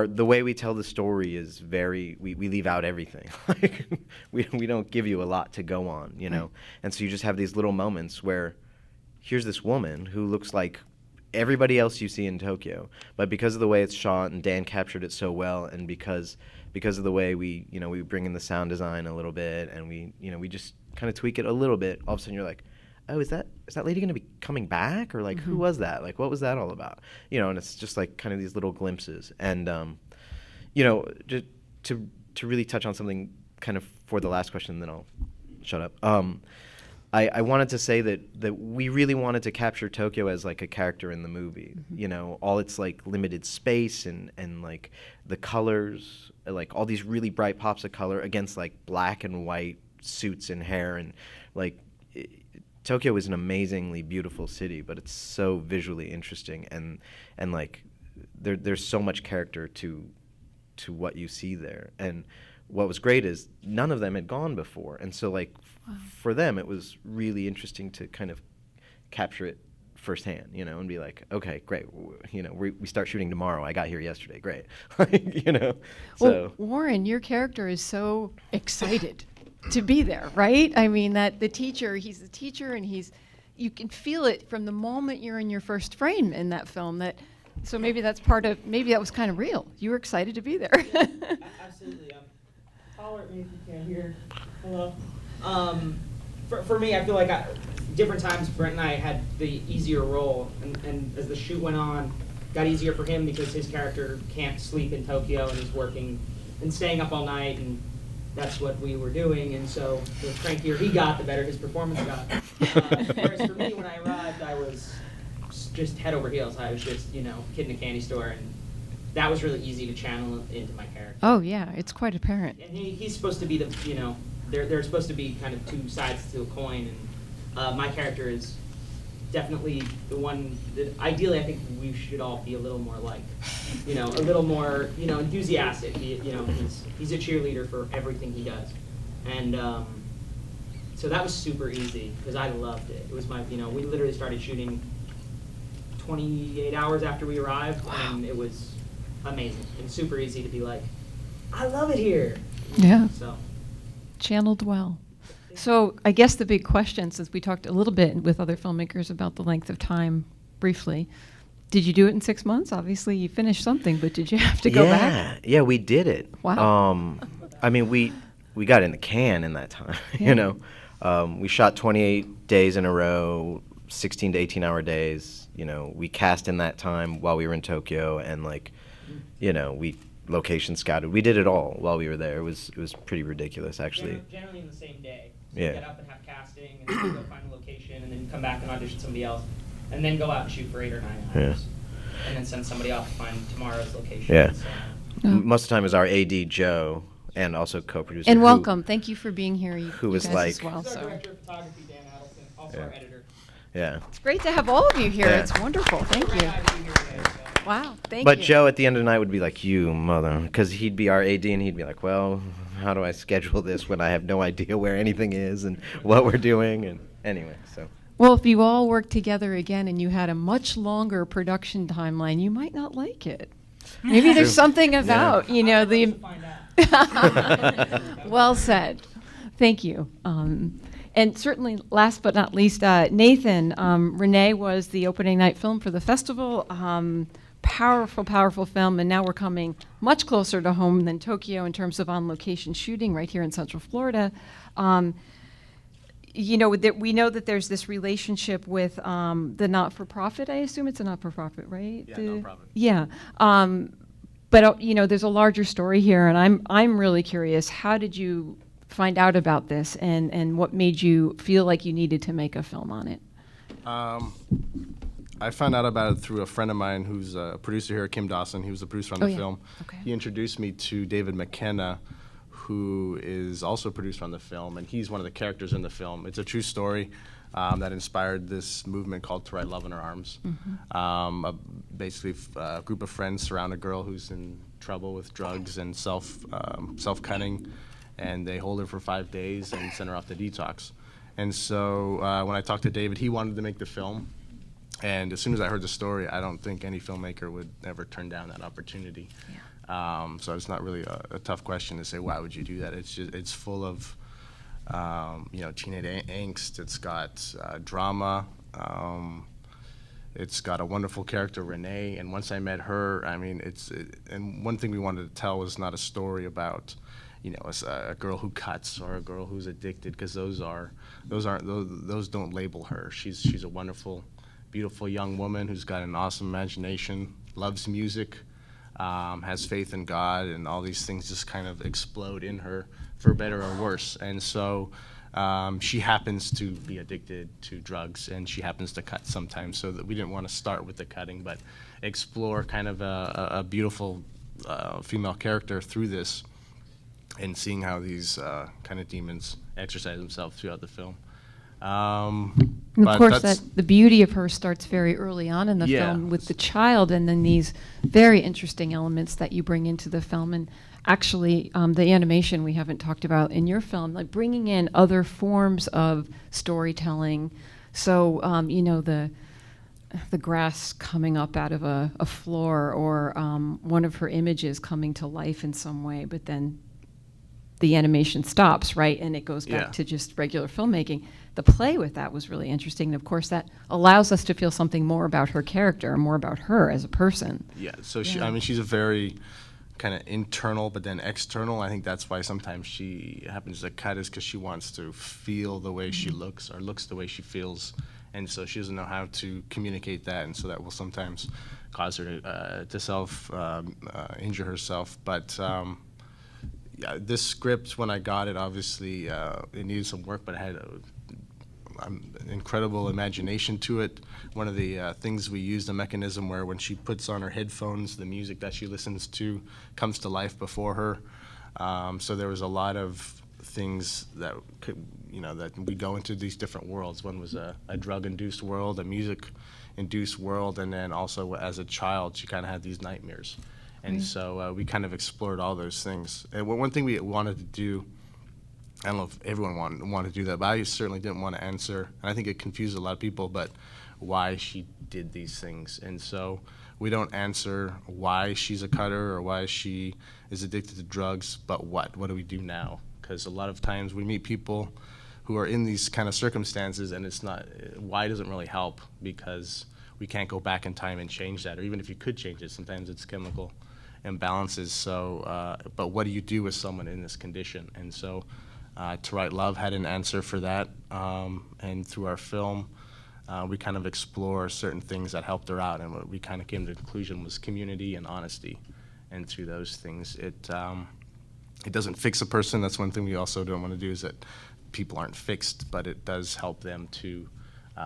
the way we tell the story is very, we leave out everything. Like we don't give you a lot to go on, you know. And so you just have these little moments where here's this woman who looks like everybody else you see in Tokyo, but because of the way it's shot, and Dan captured it so well, and because of the way we bring in the sound design a little bit, and we just kind of tweak it a little bit, all of a sudden you're like, oh, is that lady going to be coming back? Or like, who was that? Like, what was that all about? You know, and it's just like kind of these little glimpses. And, you know, just to really touch on something kind of for the last question, then I'll shut up. I wanted to say that we really wanted to capture Tokyo as like a character in the movie. You know, all its like limited space and like the colors, like all these really bright pops of color against like black and white suits and hair, and like Tokyo is an amazingly beautiful city, but it's so visually interesting, and like there's so much character to what you see there. And what was great is none of them had gone before, and so like for them it was really interesting to kind of capture it firsthand, you know, and be like, okay, great, you know, we start shooting tomorrow. I got here yesterday, great. You know. Well, Warren, your character is so excited to be there, right? I mean, that he's the teacher, and you can feel it from the moment you're in your first frame in that film. So maybe that was kind of real. You were excited to be there. Yeah, absolutely. Holler at me if you can't hear. Hello. For me, I feel like different times Brent and I had the easier role, and as the shoot went on, got easier for him because his character can't sleep in Tokyo and is working and staying up all night, and that's what we were doing. And so the crankier he got, the better his performance got. Whereas for me, when I arrived, I was just head over heels. I was just, you know, kid in a candy store, and that was really easy to channel into my character. Oh yeah, it's quite apparent. And he's supposed to be the, you know, they're supposed to be kind of two sides to a coin, and my character is definitely the one that ideally I think we should all be a little more like, you know, a little more, you know, enthusiastic. You know, he's a cheerleader for everything he does, and so that was super easy because I loved it. It was my, you know, we literally started shooting 28 hours after we arrived, and it was amazing and super easy to be like, I love it here. Yeah. So. Channeled well. So I guess the big question, since we talked a little bit with other filmmakers about the length of time briefly, did you do it in 6 months? Obviously you finished something, but did you have to go back? Yeah, we did it. Wow. I mean, we got in the can in that time, Yeah. you know. We shot 28 days in a row, 16 to 18-hour days. You know, we cast in that time while we were in Tokyo, and like, you know, we location scouted. We did it all while we were there. It was pretty ridiculous, actually. Generally in the same day. So Yeah. you get up and have casting, and then you go find a location, and then come back and audition somebody else, and then go out and shoot for 8 or 9 hours. Yeah. And then send somebody off to find tomorrow's location. Yeah. And so Most of the time it was our AD Joe, and also co-producer. And welcome. Thank you for being here. Who you was guys like- This as well, is our so. director of photography, Dan Adelson, also Yeah. our editor. Yeah. It's great to have all of you here. Yeah. It's wonderful. Thank you. Wow. Thank But you. Joe at the end of the night would be like, you mother, because he'd be our AD, and he'd be like, well, how do I schedule this when I have no idea where anything is and what we're doing? And anyway, so. Well, if you all worked together again and you had a much longer production timeline, you might not like it. Maybe there's True. something Yeah. about, you know, the. Well said. Thank you. And certainly, last but not least, Nathan, Renee was the opening night film for the festival. Powerful, powerful film, and now we're coming much closer to home than Tokyo in terms of on-location shooting right here in Central Florida. You know, we know that there's this relationship with the not-for-profit. I assume it's a not-for-profit, right? Yeah, non-profit. Yeah. But you know, there's a larger story here, and I'm really curious. How did you find out about this, and what made you feel like you needed to make a film on it? I found out about it through a friend of mine who's a producer here, Kim Dawson. He was the producer on the yeah. film. Okay. He introduced me to David McKenna, who is also a producer on the film, and he's one of the characters in the film. It's a true story that inspired this movement called To Write Love in Her Arms. Basically, a group of friends surround a girl who's in trouble with drugs and self-cutting, and they hold her for 5 days and send her off to detox. And so when I talked to David, he wanted to make the film. And as soon as I heard the story, I don't think any filmmaker would ever turn down that opportunity. Yeah. So it's not really a tough question to say, why would you do that? It's just, it's full of, you know, teenage angst. It's got drama. It's got a wonderful character, Renee. And once I met her, I mean, and one thing we wanted to tell was not a story about, you know, a girl who cuts or a girl who's addicted, because those don't label her. She's a wonderful, beautiful young woman who's got an awesome imagination, loves music, has faith in God, and all these things just kind of explode in her, for better or worse. And so she happens to be addicted to drugs, and she happens to cut sometimes, so that we didn't want to start with the cutting, but explore kind of a beautiful female character through this, and seeing how these kind of demons exercise themselves throughout the film. And of course, the beauty of her starts very early on in the film with the child, and then these very interesting elements that you bring into the film. And actually, the animation we haven't talked about in your film, like bringing in other forms of storytelling. So, you know, the grass coming up out of a floor, or one of her images coming to life in some way, but then the animation stops, right? And it goes back to just regular filmmaking. The play with that was really interesting. And of course, that allows us to feel something more about her character and more about her as a person. Yeah, so I mean, she's a very kind of internal, but then external. I think that's why sometimes she happens to cut, is because she wants to feel the way she looks, or looks the way she feels. And so she doesn't know how to communicate that, and so that will sometimes cause her to injure herself. But yeah, this script, when I got it, obviously it needed some work, but I incredible imagination to it. One of the things we used, a mechanism where when she puts on her headphones, the music that she listens to comes to life before her. So there was a lot of things that could, that we go into these different worlds. One was a drug-induced world, a music-induced world, and then also as a child, she kind of had these nightmares. And Right. so we kind of explored all those things. And one thing we wanted to do, I don't know if everyone wanted to do that, but I certainly didn't want to answer, and I think it confused a lot of people, but why she did these things. And so we don't answer why she's a cutter or why she is addicted to drugs, but what do we do now? Because a lot of times we meet people who are in these kind of circumstances, and it's not, why doesn't really help, because we can't go back in time and change that, or even if you could change it, sometimes it's chemical imbalances. So, but what do you do with someone in this condition? And so To Write Love had an answer for that, and through our film, we kind of explore certain things that helped her out, and what we kind of came to the conclusion was community and honesty. And through those things, it doesn't fix a person. That's one thing we also don't want to do, is that people aren't fixed, but it does help them to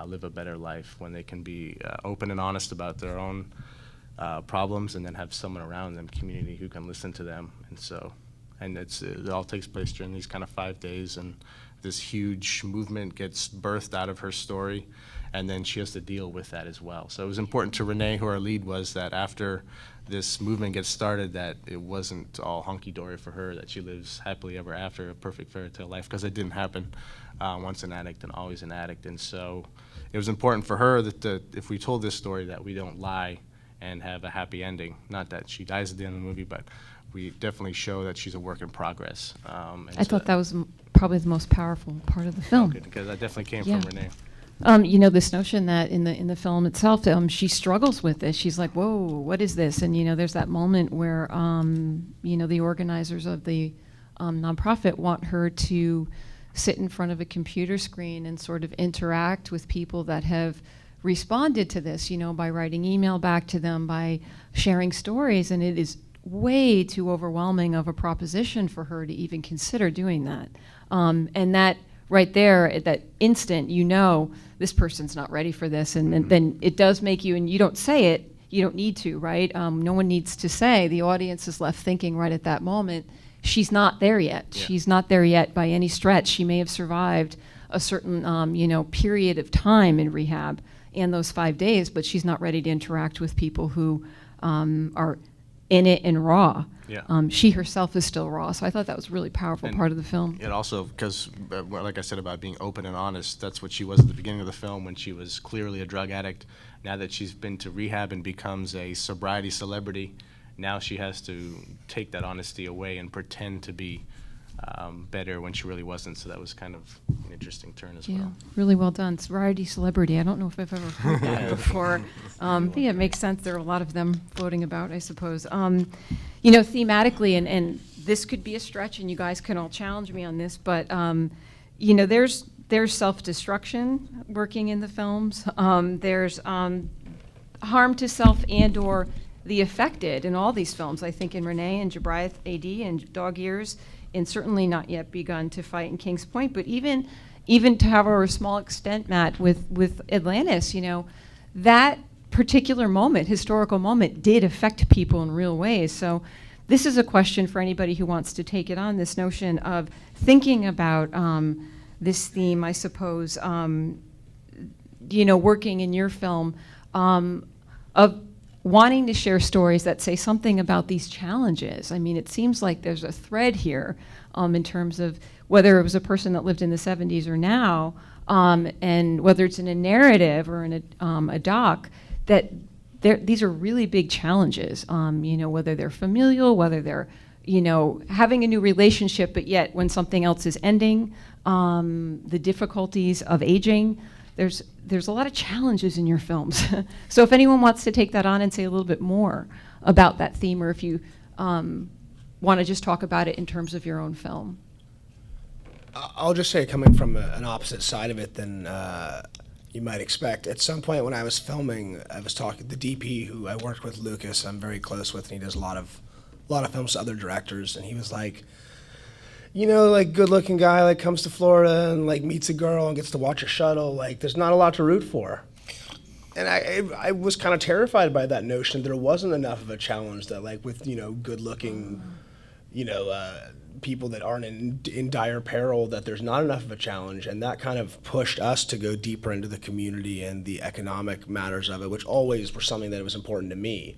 live a better life when they can be open and honest about their own problems, and then have someone around them, community, who can listen to them. And so, and it all takes place during these kind of 5 days, and this huge movement gets birthed out of her story, and then she has to deal with that as well. So it was important to Renee, who our lead was, that after this movement gets started, that it wasn't all hunky-dory for her, that she lives happily ever after, a perfect fairy tale life, because it didn't happen. Once an addict and always an addict. And so it was important for her that if we told this story, that we don't lie and have a happy ending. Not that she dies at the end of the movie, but we definitely show that she's a work in progress. I thought that was probably the most powerful part of the film. Because that definitely came Yeah. from Renee. This notion that in the film itself, she struggles with this. She's like, whoa, what is this? And, there's that moment where, the organizers of the nonprofit want her to sit in front of a computer screen and sort of interact with people that have responded to this, by writing email back to them, by sharing stories. And it is way too overwhelming of a proposition for her to even consider doing that. And that right there, at that instant, this person's not ready for this. And then it does make you, and you don't say it, you don't need to, right? No one needs to say. The audience is left thinking right at that moment, she's not there yet. Yeah. She's not there yet by any stretch. She may have survived a certain, period of time in rehab and those 5 days, but she's not ready to interact with people who are in it and raw. Yeah. She herself is still raw. So I thought that was a really powerful part of the film. It also, because like I said about being open and honest, that's what she was at the beginning of the film, when she was clearly a drug addict. Now that she's been to rehab and becomes a sobriety celebrity, now she has to take that honesty away and pretend to be better when she really wasn't. So that was kind of an interesting turn as well. Really well done. Sobriety celebrity. I don't know if I've ever heard that before. But yeah, it makes sense. There are a lot of them floating about, I suppose. Thematically, and this could be a stretch, and you guys can all challenge me on this, but there's self-destruction working in the films. There's harm to self and/or the affected in all these films. I think in Renee and Jobriath AD and Dog Years, and certainly Not Yet Begun to Fight in Kings Point, but even to have a small extent, Matt, with Atlantis, that particular moment, historical moment, did affect people in real ways. So this is a question for anybody who wants to take it on, this notion of thinking about this theme, I suppose, working in your film, of wanting to share stories that say something about these challenges. I mean, it seems like there's a thread here in terms of whether it was a person that lived in the 70s or now, and whether it's in a narrative or in a doc, that these are really big challenges, whether they're familial, whether they're, having a new relationship, but yet when something else is ending, the difficulties of aging. There's a lot of challenges in your films. So if anyone wants to take that on and say a little bit more about that theme, or if you want to just talk about it in terms of your own film. I'll just say, coming from an opposite side of it than you might expect. At some point when I was filming, I was talking to the DP who I worked with, Lucas, I'm very close with, and he does a lot of films with other directors, and he was like, you know, like good-looking guy like comes to Florida and like meets a girl and gets to watch a shuttle. Like there's not a lot to root for. And I was kind of terrified by that notion that there wasn't enough of a challenge, that like with, you know, good-looking, you know, people that aren't in dire peril, that there's not enough of a challenge. And that kind of pushed us to go deeper into the community and the economic matters of it, which always were something that was important to me.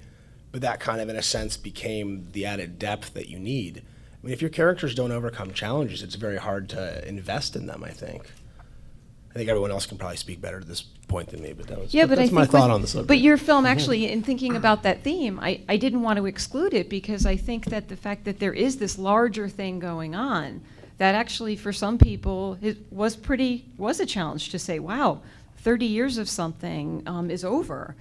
But that kind of, in a sense, became the added depth that you need. I mean, if your characters don't overcome challenges, it's very hard to invest in them, I think. I think everyone else can probably speak better at this point than me, but that's my thought on the subject. But your film, actually, in thinking about that theme, I didn't want to exclude it, because I think that the fact that there is this larger thing going on, that actually for some people it was a challenge to say, wow, 30 years of something is over.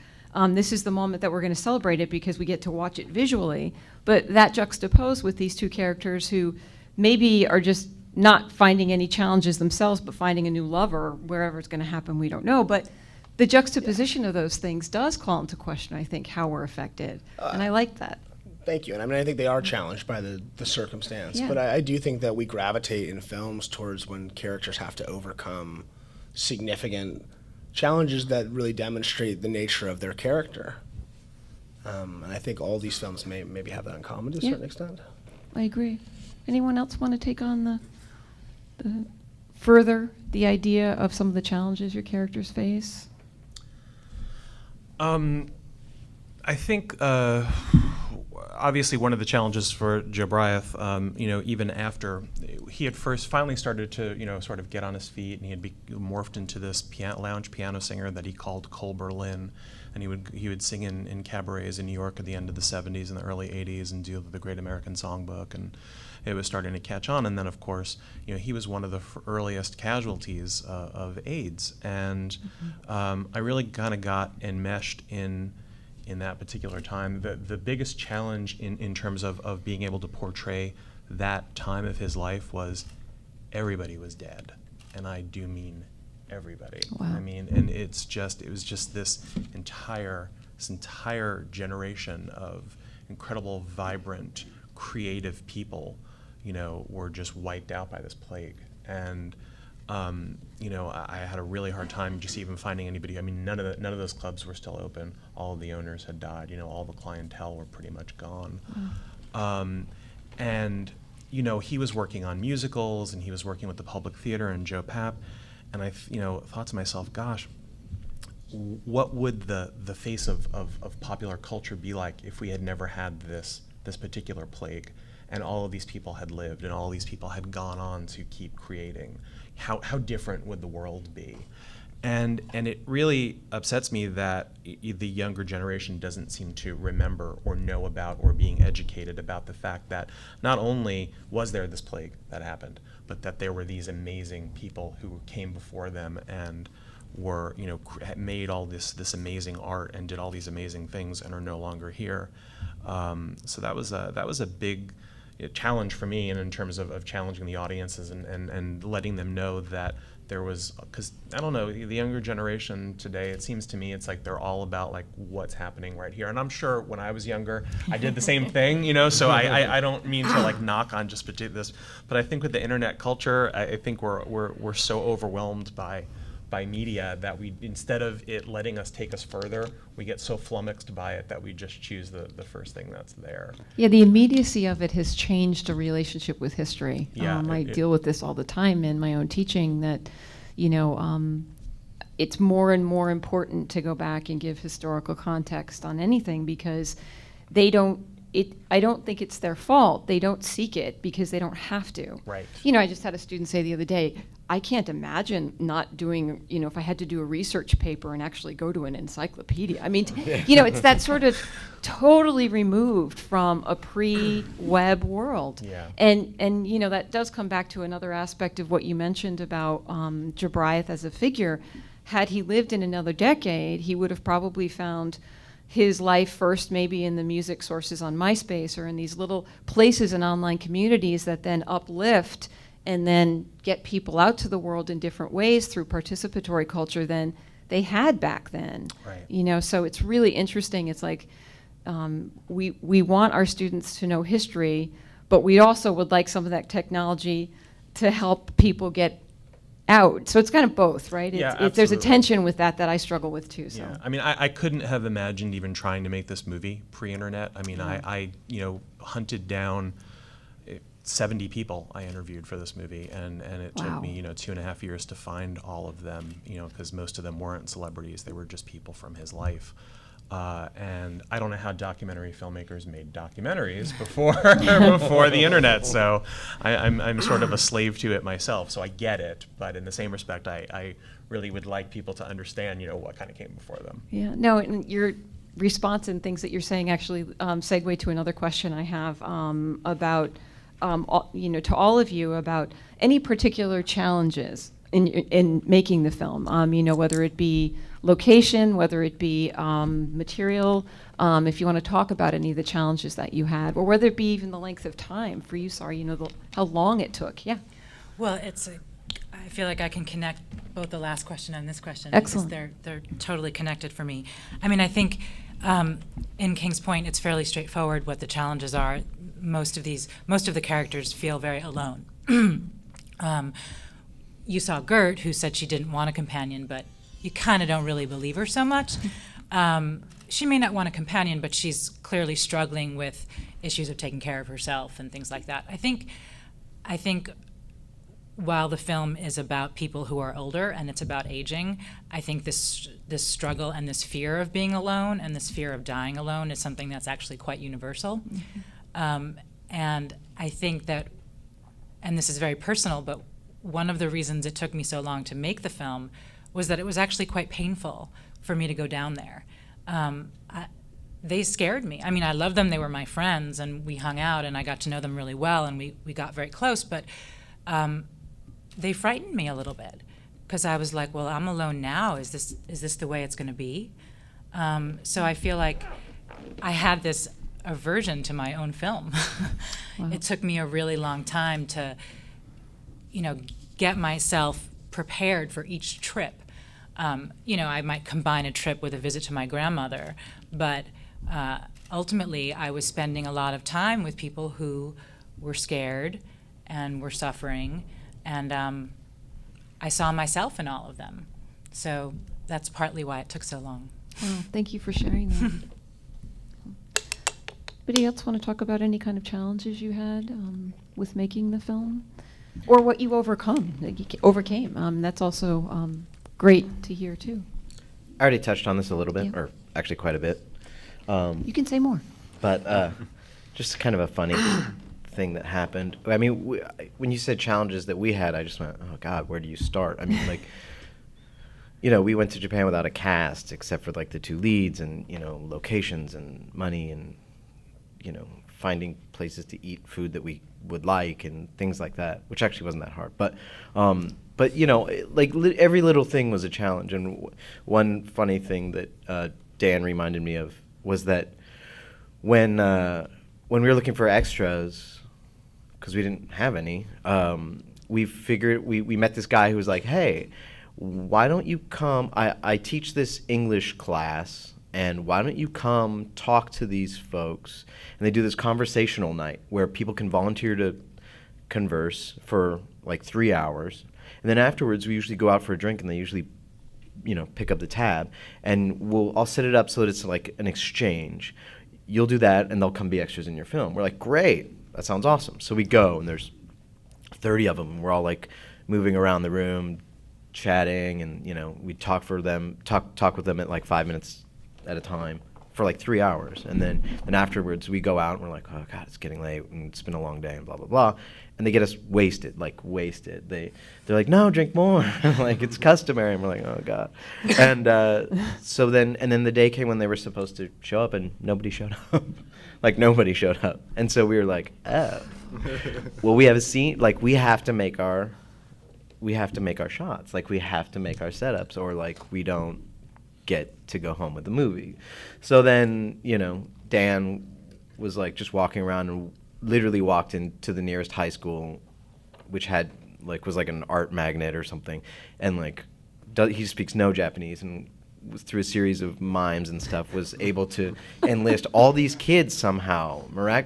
This is the moment that we're going to celebrate it because we get to watch it visually. But that juxtaposed with these two characters who maybe are just not finding any challenges themselves, but finding a new lover, wherever it's going to happen, we don't know. But the juxtaposition of those things does call into question, I think, how we're affected. And I like that. Thank you. And I mean, I think they are challenged by the circumstance. Yeah. But I do think that we gravitate in films towards when characters have to overcome significant challenges that really demonstrate the nature of their character. And I think all these films maybe have that in common to a certain extent. I agree. Anyone else want to take on the further the idea of some of the challenges your characters face? I think obviously one of the challenges for Jobriath, you know, even after he had first finally started to, you know, sort of get on his feet, and he had morphed into this lounge piano singer that he called Cole Berlin, and he would sing in cabarets in New York at the end of the 70s and the early 80s and do the Great American Songbook, and it was starting to catch on. And then, of course, you know, he was one of the earliest casualties of AIDS, and I really kind of got enmeshed in that particular time. The biggest challenge in terms of being able to portray that time of his life was everybody was dead, and I do mean everybody. Wow. I mean, and it was just this entire generation of incredible, vibrant, creative people, you know, were just wiped out by this plague. And you know, I had a really hard time just even finding anybody. I mean, none of those clubs were still open. All of the owners had died. You know, all the clientele were pretty much gone. And you know, he was working on musicals, and he was working with the Public Theater and Joe Papp. And I, you know, thought to myself, gosh, what would the face of popular culture be like if we had never had this particular plague, and all of these people had lived, and all of these people had gone on to keep creating? How different would the world be? And it really upsets me that the younger generation doesn't seem to remember or know about or being educated about the fact that not only was there this plague that happened, but that there were these amazing people who came before them and were, you know, made all this amazing art and did all these amazing things and are no longer here. So that was a big challenge for me, and in terms of challenging the audiences and letting them know that there was, because I don't know, the younger generation today, it seems to me it's like they're all about like what's happening right here. And I'm sure when I was younger, I did the same thing, you know, so I don't mean to like knock on just this, but I think with the internet culture, I think we're so overwhelmed by media that we, instead of it letting us take us further, we get so flummoxed by it that we just choose the first thing that's there. Yeah, the immediacy of it has changed a relationship with history. Yeah, I deal with this all the time in my own teaching, that, you know, it's more and more important to go back and give historical context on anything, because I don't think it's their fault. They don't seek it because they don't have to. Right. You know, I just had a student say the other day, I can't imagine not doing, you know, if I had to do a research paper and actually go to an encyclopedia. I mean, you know, it's that sort of totally removed from a pre-web world. Yeah. And you know, that does come back to another aspect of what you mentioned about Jobriath as a figure. Had he lived in another decade, he would have probably found his life first maybe in the music sources on MySpace, or in these little places and online communities that then uplift and then get people out to the world in different ways through participatory culture than they had back then. Right. You know, so it's really interesting. It's like we want our students to know history, but we also would like some of that technology to help people get out. So it's kind of both, right? Yeah, There's a absolutely. tension with that I struggle with too. So. Yeah, I mean, I couldn't have imagined even trying to make this movie pre-internet. I mean, Yeah. I hunted down 70 people I interviewed for this movie, and it Wow. took me 2.5 years to find all of them, because most of them weren't celebrities; they were just people from his life. And I don't know how documentary filmmakers made documentaries before before the internet, so I'm sort of a slave to it myself. So I get it, but in the same respect, I really would like people to understand, what kind of came before them. Yeah, no, and your response and things that you're saying actually segue to another question I have about, to all of you about any particular challenges in making the film, whether it be location, whether it be material, if you want to talk about any of the challenges that you had, or whether it be even the length of time for you, Sari, how long it took. Yeah. Well, I feel like I can connect both the last question and this question. Excellent. Because they're totally connected for me. I mean, I think in King's Point, it's fairly straightforward what the challenges are. Most of the characters feel very alone. You saw Gert, who said she didn't want a companion, but you kind of don't really believe her so much. She may not want a companion, but she's clearly struggling with issues of taking care of herself and things like that. I think while the film is about people who are older and it's about aging, I think this struggle and this fear of being alone and this fear of dying alone is something that's actually quite universal. Mm-hmm. And I think that, and this is very personal, but one of the reasons it took me so long to make the film was that it was actually quite painful for me to go down there. They scared me. I mean, I loved them. They were my friends, and we hung out, and I got to know them really well, and we got very close. But they frightened me a little bit because I was like, well, I'm alone now. Is this the way it's going to be? So I feel like I had this aversion to my own film. Wow. It took me a really long time to, get myself prepared for each trip. I might combine a trip with a visit to my grandmother, but ultimately I was spending a lot of time with people who were scared and were suffering, and I saw myself in all of them. So that's partly why it took so long. Well, thank you for sharing that. Anybody else want to talk about any kind of challenges you had with making the film? Or what you overcame? That's also great to hear, too. I already touched on this a little bit, Yeah. or actually quite a bit. You can say more. But just kind of a funny thing that happened. I mean, when you said challenges that we had, I just went, oh, God, where do you start? I mean, like, we went to Japan without a cast, except for, like, the two leads and, locations and money and, finding places to eat food that we would like and things like that, which actually wasn't that hard. But every little thing was a challenge. And one funny thing that Dan reminded me of was that when we were looking for extras, because we didn't have any, we met this guy who was like, hey, why don't you come? I teach this English class, and why don't you come talk to these folks? And they do this conversational night where people can volunteer to converse for like 3 hours. And then afterwards, we usually go out for a drink, and they usually, pick up the tab. And I'll set it up so that it's like an exchange. You'll do that, and they'll come be extras in your film. We're like, great, that sounds awesome. So we go, and there's 30 of them. And we're all like moving around the room, chatting, and we talk with them at like 5 minutes at a time for like 3 hours, and then afterwards we go out and we're like, oh God, it's getting late and it's been a long day and blah blah blah, and they get us wasted. They're like, no, drink more. Like, it's customary, and we're like, oh God. And so then the day came when they were supposed to show up, and nobody showed up. Like, nobody showed up, and so we were like, oh, well, we have a scene. Like, we have to make our shots. Like, we have to make our setups, or like we don't get to go home with the movie. So then, Dan was like just walking around and literally walked into the nearest high school, which was like an art magnet or something, and like he speaks no Japanese, and through a series of mimes and stuff, was able to enlist all these kids somehow,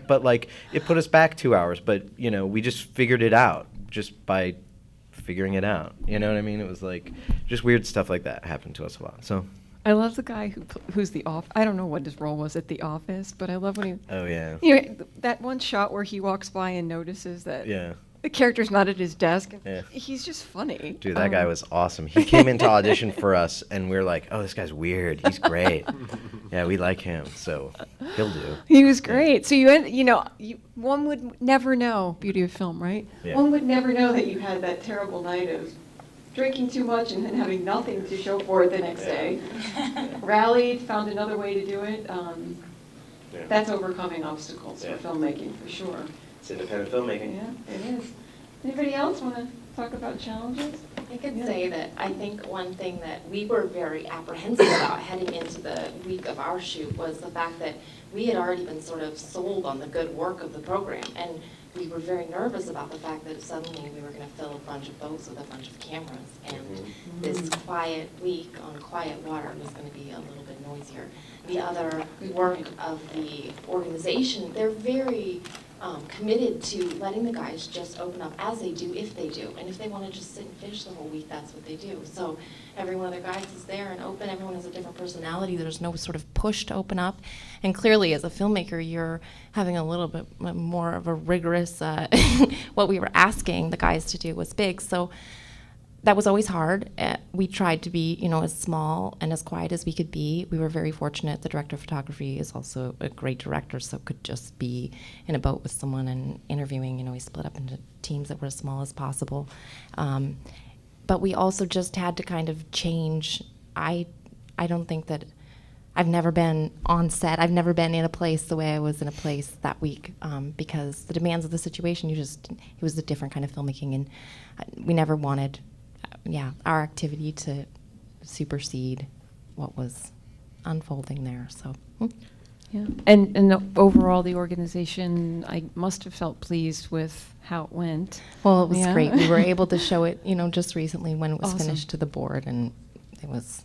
but like it put us back 2 hours, but you know, we just figured it out just by figuring it out. You know what I mean? It was like just weird stuff like that happened to us a lot. So I love the guy who's the I don't know what his role was at The Office, but I love when he. Oh yeah. You know, that one shot where he walks by and notices that. Yeah. The character's not at his desk. Yeah. He's just funny. Dude, that guy was awesome. He came into audition for us, and we were like, "Oh, this guy's weird. He's great. Yeah, we like him, so he'll do." He was great. So one would never know, beauty of film, right? Yeah. One would never know that you had that terrible night of drinking too much and then having nothing to show for it the next day. Rallied, found another way to do it. That's overcoming obstacles for filmmaking, for sure. It's independent filmmaking. Yeah, it is. Anybody else want to talk about challenges? I could say that I think one thing that we were very apprehensive about heading into the week of our shoot was the fact that we had already been sort of sold on the good work of the program, and we were very nervous about the fact that suddenly we were going to fill a bunch of boats with a bunch of cameras, and this quiet week on quiet water was going to be a little bit noisier. The other work of the organization, they're very committed to letting the guys just open up as they do, if they do. And if they want to just sit and fish the whole week, that's what they do. So every one of their guys is there and open. Everyone has a different personality. There's no sort of push to open up. And clearly, as a filmmaker, you're having a little bit more of a rigorous, what we were asking the guys to do was big. So that was always hard. We tried to be, as small and as quiet as we could be. We were very fortunate. The director of photography is also a great director, so could just be in a boat with someone and interviewing. We split up into teams that were as small as possible. But we also just had to kind of change. I don't think that I've never been on set. I've never been in a place the way I was in a place that week because the demands of the situation. It was a different kind of filmmaking, and we never wanted. Our activity to supersede what was unfolding there. So, yeah. And overall, the organization, I must have felt pleased with how it went. Well, it was great. We were able to show it, just recently when it was Awesome. finished to the board, and it was,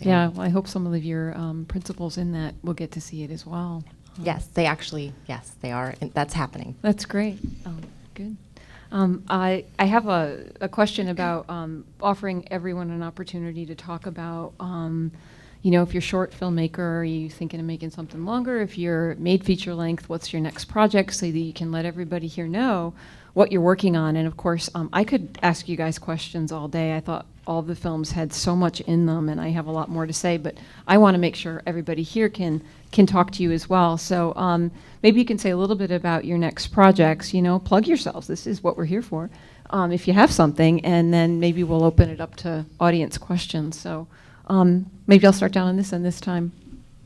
Yeah, well, I hope some of your principals in that will get to see it as well. Yes, they are. And that's happening. That's great. Good. I have a question about offering everyone an opportunity to talk about, if you're short filmmaker, are you thinking of making something longer? If you're made feature length, what's your next project, so that you can let everybody here know what you're working on. And of course, I could ask you guys questions all day. I thought all the films had so much in them, and I have a lot more to say, but I want to make sure everybody here can talk to you as well. So maybe you can say a little bit about your next projects, plug yourselves. This is what we're here for. If you have something, and then maybe we'll open it up to audience questions. So maybe I'll start down on this end this time.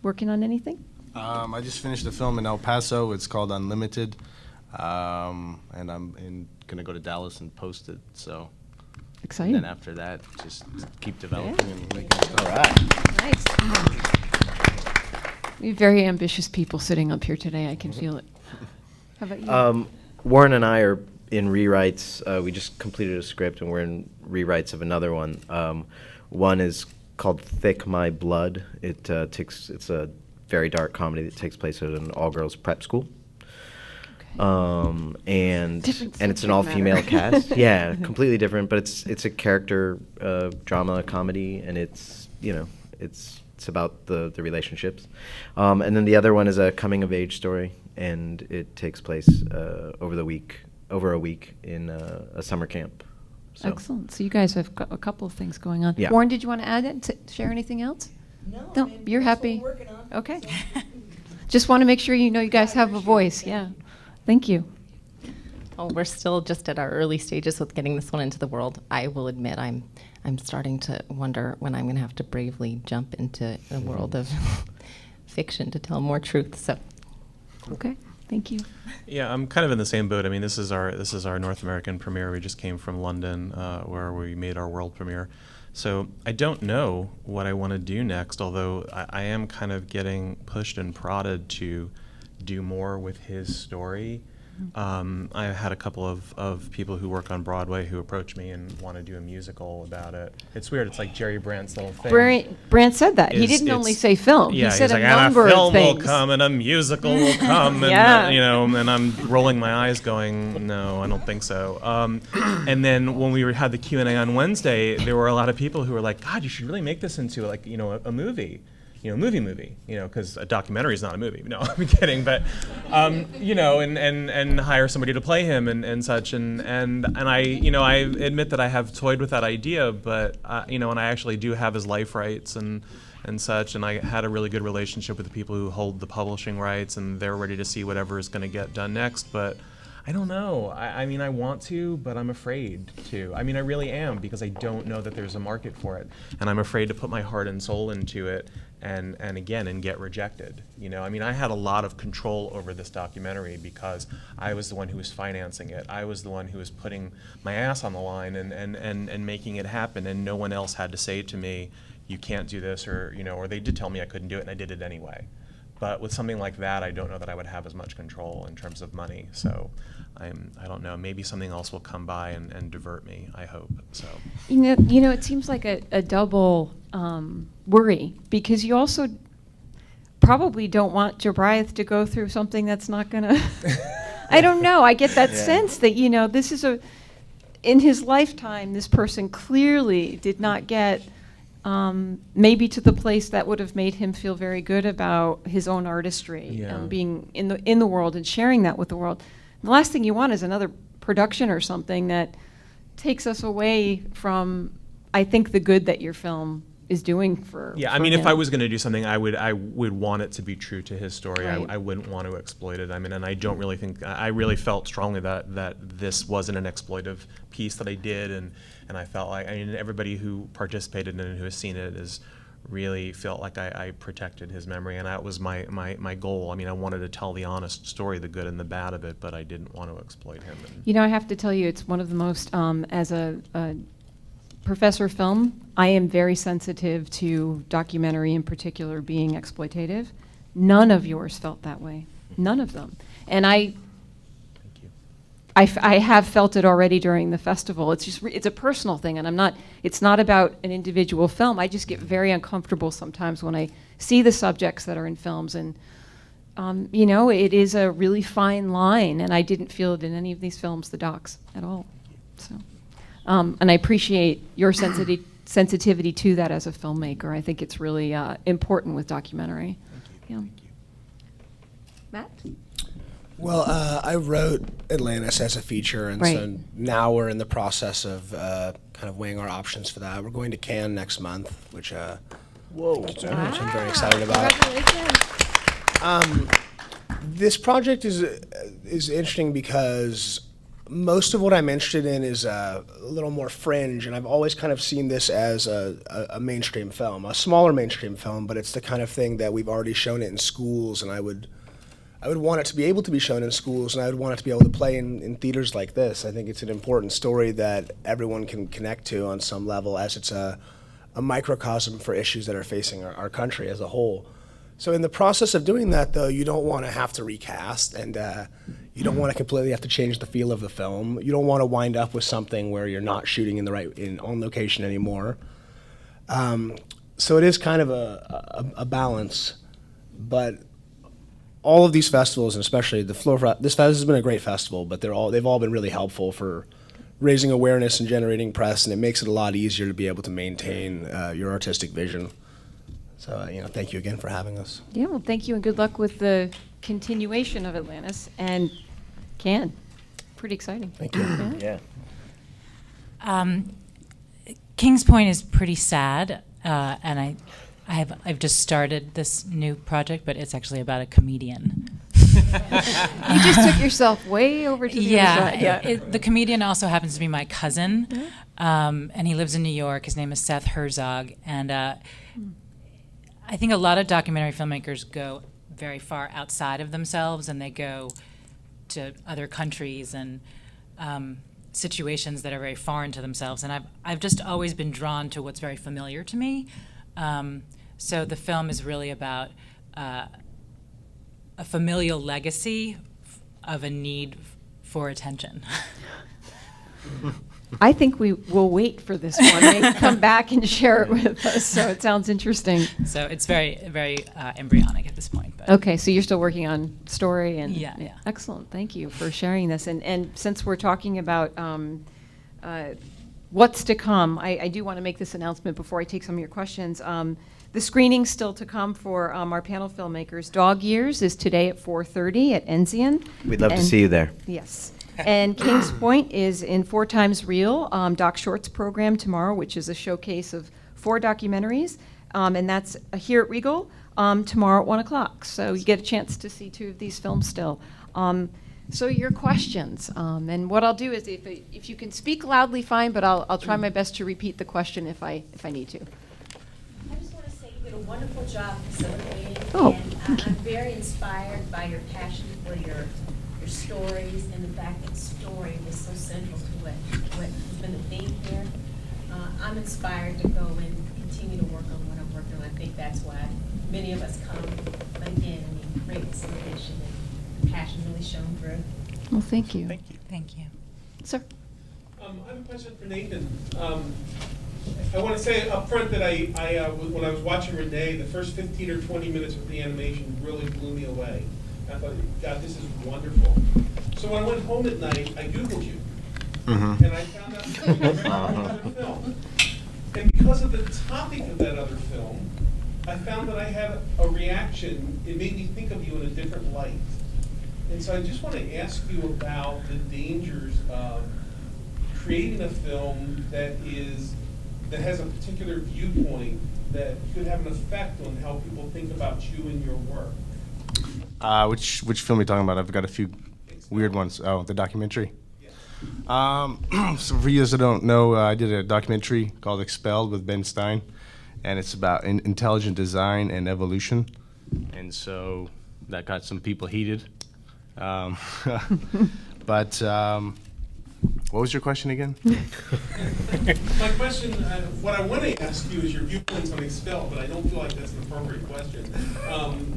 Working on anything? I just finished a film in El Paso. It's called Unlimited. And I'm gonna go to Dallas and post it. So exciting. And then after that, just keep developing and making stuff. All right. Nice. We have very ambitious people sitting up here today. I can feel it. How about you? Warren and I are in rewrites. We just completed a script, and we're in rewrites of another one. One is called Thick My Blood. It's a very dark comedy that takes place at an all-girls prep school. And it's an all-female cast. Yeah, completely different, but it's a character drama comedy, and it's about the relationships. And then the other one is a coming-of-age story, and it takes place over a week in a summer camp. So. Excellent. So you guys have a couple of things going on. Yeah. Warren, did you want to add it? Share anything else? No, you're happy. Okay. Just want to make sure you guys have a voice. Yeah. Thank you. Oh, we're still just at our early stages with getting this one into the world. I will admit I'm starting to wonder when I'm going to have to bravely jump into the world of fiction to tell more truth. So, okay, thank you. Yeah, I'm kind of in the same boat. I mean, this is our North American premiere. We just came from London, where we made our world premiere. So I don't know what I want to do next. Although I am kind of getting pushed and prodded to do more with his story. I had a couple of people who work on Broadway who approached me and want to do a musical about it. It's weird. It's like Jerry Brandt's little thing. Brant said that. He didn't only say film. Yeah, he said he's a like, number and a film of things. will come and a musical will come, and Yeah. and I'm rolling my eyes, going, no, I don't think so. And then when we had the Q&A on Wednesday, there were a lot of people who were like, God, you should really make this into like a movie. Movie, because a documentary is not a movie. No, I'm kidding, but and hire somebody to play him and such, and I admit that I have toyed with that idea, but and I actually do have his life rights and such, and I had a really good relationship with the people who hold the publishing rights, and they're ready to see whatever is going to get done next, but I don't know. I mean, I want to, but I'm afraid to. I mean, I really am, because I don't know that there's a market for it, and I'm afraid to put my heart and soul into it and get rejected. I mean, I had a lot of control over this documentary because I was the one who was financing it. I was the one who was putting my ass on the line and making it happen, and no one else had to say to me, you can't do this, or they did tell me I couldn't do it, and I did it anyway. But with something like that, I don't know that I would have as much control in terms of money. So I don't know. Maybe something else will come by and divert me. I hope so. It seems like a double worry, because you also probably don't want Jobriath to go through something that's not going to. I don't know. I get that sense that this is in his lifetime, this person clearly did not get. Maybe to the place that would have made him feel very good about his own artistry, being in the world and sharing that with the world. And the last thing you want is another production or something that takes us away from, I think, the good that your film is doing for. Yeah, I mean, if I was going to do something, I would want it to be true to his story. Right. I wouldn't want to exploit it. I mean, and I don't really think, I really felt strongly that this wasn't an exploitive piece that I did, and I felt like, everybody who participated in it, who has seen it, is really felt like I protected his memory, and that was my goal. I mean, I wanted to tell the honest story, the good and the bad of it, but I didn't want to exploit him. I have to tell you, it's one of the most, as a professor of film, I am very sensitive to documentary in particular being exploitative. None of yours felt that way. None of them. And I have felt it already during the festival. It's a personal thing, and it's not about an individual film. I just get very uncomfortable sometimes when I see the subjects that are in films, and it is a really fine line, and I didn't feel it in any of these films, the docs, at all. So, and I appreciate your sensitivity to that as a filmmaker. I think it's really important with documentary. Thank you. Yeah. Matt? Well, I wrote Atlantis as a feature, and so now we're in the process of kind of weighing our options for that. We're going to Cannes next month, which which I'm very excited about. This project is interesting because most of what I'm interested in is a little more fringe, and I've always kind of seen this as a mainstream film, a smaller mainstream film, but it's the kind of thing that we've already shown it in schools, and I would want it to be able to be shown in schools, and I would want it to be able to play in theaters like this. I think it's an important story that everyone can connect to on some level, as it's a microcosm for issues that are facing our country as a whole. So in the process of doing that, though, you don't want to have to recast, and you don't want to completely have to change the feel of the film. You don't want to wind up with something where you're not shooting on location anymore. So it is kind of a balance, but all of these festivals, and especially this has been a great festival, but they've all been really helpful for raising awareness and generating press, and it makes it a lot easier to be able to maintain your artistic vision. So, thank you again for having us. Yeah, well, thank you, and good luck with the continuation of Atlantis and Cannes. Pretty exciting. Thank you. Yeah. Kings Point is pretty sad, and I've just started this new project, but it's actually about a comedian. You just took yourself way over to the other side. Yeah. The comedian also happens to be my cousin, and he lives in New York. His name is Seth Herzog, and I think a lot of documentary filmmakers go very far outside of themselves, and they go to other countries and situations that are very foreign to themselves. And I've just always been drawn to what's very familiar to me. So the film is really about a familial legacy of a need for attention. I think we will wait for this one. Maybe come back and share it with us. So it sounds interesting. So it's very, very embryonic at this point. But Okay, so you're still working on story and Yeah. Excellent. Thank you for sharing this. And since we're talking about what's to come, I do want to make this announcement before I take some of your questions. The screening's still to come for our panel filmmakers. Dog Years is today at 4:30 at Enzian. We'd love to see you there. Yes. And Kings Point is in 4 Times Real Doc Shorts program tomorrow, which is a showcase of 4 documentaries. And that's here at Regal tomorrow at 1 o'clock. So you get a chance to see 2 of these films still. So your questions. And what I'll do is if you can speak loudly, fine, but I'll try my best to repeat the question if I need to. I just want to say you did a wonderful job facilitating, Oh, and thank you. I'm very inspired by your passion for your stories and the fact that story was so central to what has been the theme here. I'm inspired to go and continue to work on what I'm working on. I think that's why many of us come again. I mean, great facilitation and passion really shone through. Well, thank you. Thank you. Thank you. Sir. I have a question for Nathan. I want to say up front that when I was watching Renee, the first 15 or 20 minutes of the animation really blew me away. I thought, God, this is wonderful. So when I went home at night, I Googled you. Mm-hmm. And I found out another film. And because of the topic of that other film, I found that I had a reaction. It made me think of you in a different light. And so I just want to ask you about the dangers of creating a film that has a particular viewpoint that could have an effect on how people think about you and your work. Which film are you talking about? I've got a few weird ones. Oh, the documentary. So for you that don't know, I did a documentary called Expelled with Ben Stein, and it's about intelligent design and evolution. And so that got some people heated. But what was your question again? My question, what I want to ask you is your viewpoints on Expelled, but I don't feel like that's an appropriate question.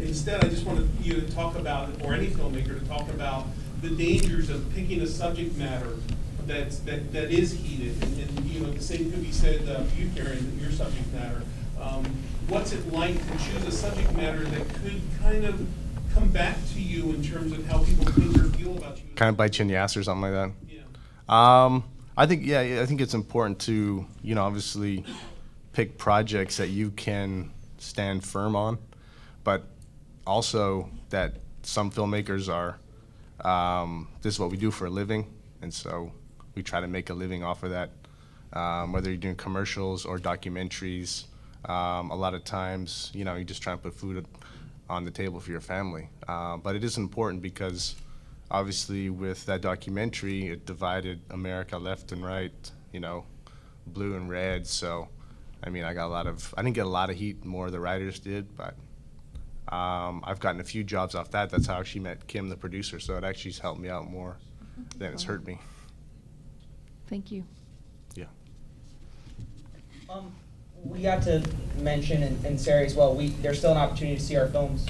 Instead, I just wanted you to talk about, or any filmmaker to talk about, the dangers of picking a subject matter that is heated, and you know, the same could be said for you, Kieran, your subject matter. What's it like to choose a subject matter that could kind of come back to you in terms of how people think or feel about you? Kind of bite you in the ass or something like that. Yeah. I think it's important to, you know, obviously pick projects that you can stand firm on, but also that some filmmakers are, this is what we do for a living, and so we try to make a living off of that. Whether you're doing commercials or documentaries, a lot of times, you know, you're just trying to put food on the table for your family. But it is important because obviously with that documentary, it divided America left and right, you know, blue and red. So, I mean, I didn't get a lot of heat, more the writers did, but I've gotten a few jobs off that. That's how I actually met Kim, the producer, so it actually helped me out more than it's hurt me. Thank you. Yeah. We got to mention, and Sari as well, there's still an opportunity to see our films.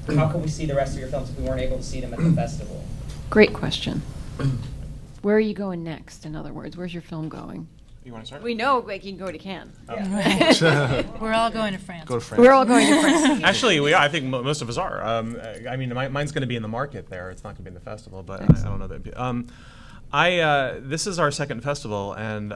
How can we see the rest of your films if we weren't able to see them at the festival? Great question. Where are you going next, in other words? Where's your film going? You want to start? We know like, you can go to Cannes. Oh. Yeah. We're all going to France. Go to France. We're all going to France. Actually, I think most of us are. I mean, mine's going to be in the market there. It's not going to be in the festival, but I don't know that. This is our second festival, and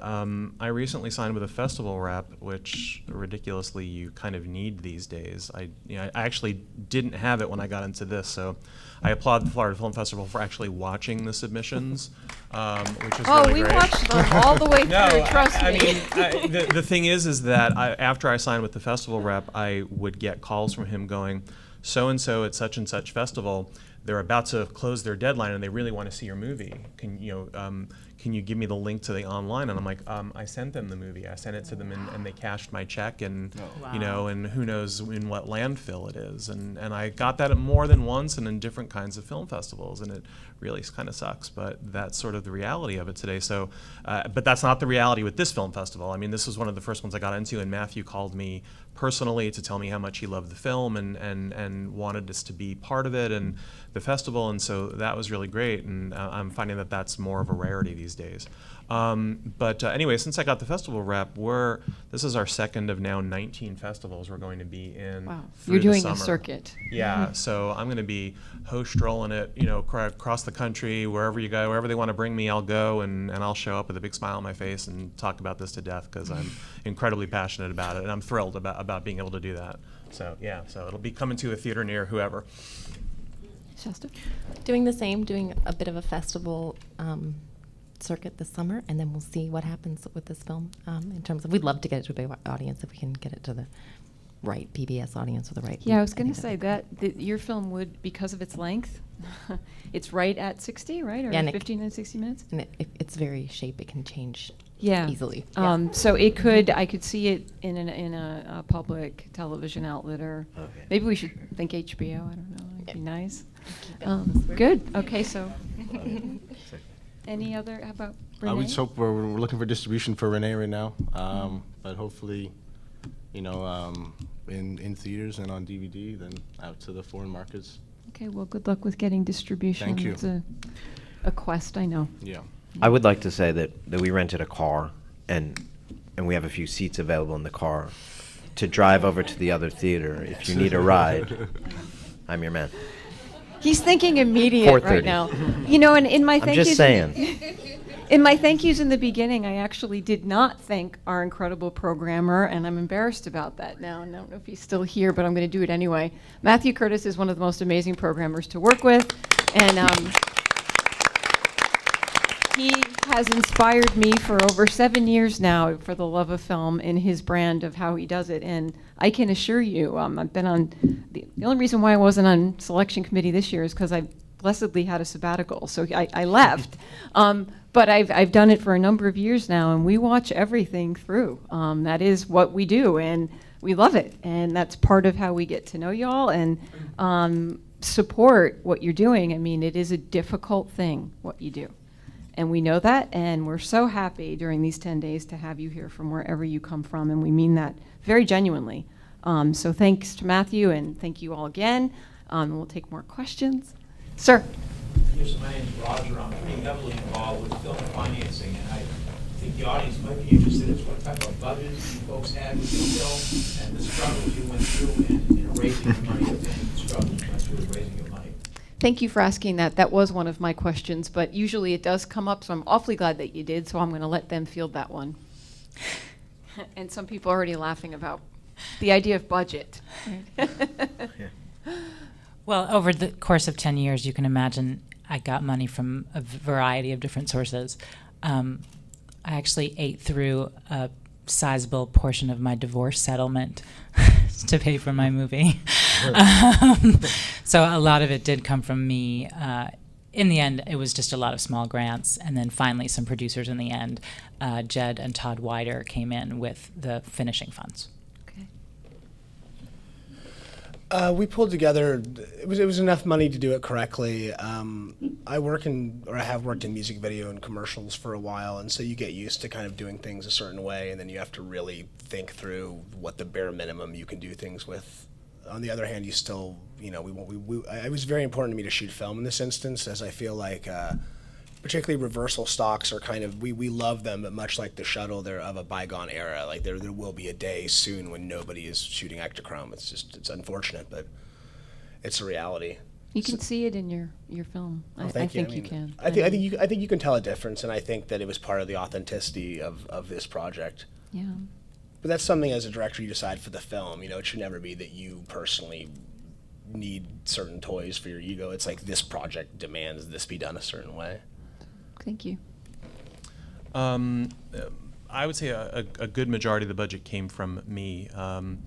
I recently signed with a festival rep, which ridiculously you kind of need these days. I actually didn't have it when I got into this, so I applaud the Florida Film Festival for actually watching the submissions, which is really great. We watched them all the way through, trust me. I mean, the thing is that after I signed with the festival rep, I would get calls from him going, so-and-so at such and such festival, they're about to close their deadline and they really want to see your movie. Can you give me the link to the online? And I'm like, I sent them the movie. I sent it to them and they cashed my check, and you know, and who knows in what landfill it is. And I got that more than once and in different kinds of film festivals, and it really kind of sucks, but that's sort of the reality of it today. So, but that's not the reality with this film festival. I mean, this was one of the first ones I got into, and Matthew called me personally to tell me how much he loved the film and wanted us to be part of it, and the festival, and so that was really great, and I'm finding that that's more of a rarity these days. But anyway, since I got the festival rep, this is our second of now 19 festivals we're going to be in. Wow. Through You're doing the a summer. circuit. Yeah, so I'm going to be strolling it, across the country, wherever you go, wherever they want to bring me, I'll go, and I'll show up with a big smile on my face and talk about this to death, because I'm incredibly passionate about it, and I'm thrilled about being able to do that. So yeah, so it'll be coming to a theater near whoever. Shasta? Doing the same, doing a bit of a festival circuit this summer, and then we'll see what happens with this film in terms of, we'd love to get it to a big audience if we can get it to the right PBS audience or the right. Yeah, I was going to think say that your film would, because of its length, it's right at 60, right? Or Yeah, and 15 and 60 minutes? And it's very shape, it can change Yeah. easily. So it could, I could see it in a public television outlet, or maybe we should think HBO, I don't know, it'd be nice. Good, okay, so. Any other, how about Renee? We just hope we're looking for distribution for Renee right now, but hopefully, in theaters and on DVD, then out to the foreign markets. Okay, well, good luck with getting distribution. Thank you. It's a quest, I know. Yeah. I would like to say that we rented a car, and we have a few seats available in the car to drive over to the other theater if you need a ride. I'm your man. He's thinking immediate right 4:30. now. And in my I'm thank yous. just saying. In my thank yous in the beginning, I actually did not thank our incredible programmer, and I'm embarrassed about that now. And I don't know if he's still here, but I'm going to do it anyway. Matthew Curtis is one of the most amazing programmers to work with, and he has inspired me for over 7 years now for the love of film in his brand of how he does it. And I can assure you, I've been on, the only reason why I wasn't on selection committee this year is because I blessedly had a sabbatical, so I left. But I've done it for a number of years now, and we watch everything through. That is what we do, and we love it. And that's part of how we get to know y'all and support what you're doing. I mean, it is a difficult thing, what you do. And we know that, and we're so happy during these 10 days to have you here from wherever you come from, and we mean that very genuinely. So thanks to Matthew, and thank you all again. And we'll take more questions. Sir. Yes, my name is Roger. I'm pretty heavily involved with film financing, and I think the audience might be interested in what type of budgets you folks had with your film and the struggles you went through in raising your money, the struggles you went through in raising your money. Thank you for asking that. That was one of my questions, but usually it does come up, so I'm awfully glad that you did, so I'm going to let them field that one. And some people are already laughing about the idea of budget. Well, over the course of 10 years, you can imagine I got money from a variety of different sources. I actually ate through a sizable portion of my divorce settlement to pay for my movie. So a lot of it did come from me. In the end, it was just a lot of small grants, and then finally some producers in the end. Jed and Todd Wider came in with the finishing funds. We pulled together. It was enough money to do it correctly. I have worked in music video and commercials for a while, and so you get used to kind of doing things a certain way, and then you have to really think through what the bare minimum you can do things with. On the other hand, you still, it was very important to me to shoot film in this instance, as I feel like, particularly reversal stocks are kind of, we love them, but much like the shuttle, they're of a bygone era. Like there will be a day soon when nobody is shooting Ektachrome. It's unfortunate, but it's a reality. You can see it in your film. I think you can. I think you can tell a difference, and I think that it was part of the authenticity of this project. Yeah. But that's something as a director you decide for the film. It should never be that you personally need certain toys for your ego. It's like this project demands this be done a certain way. Thank you. I would say a good majority of the budget came from me. And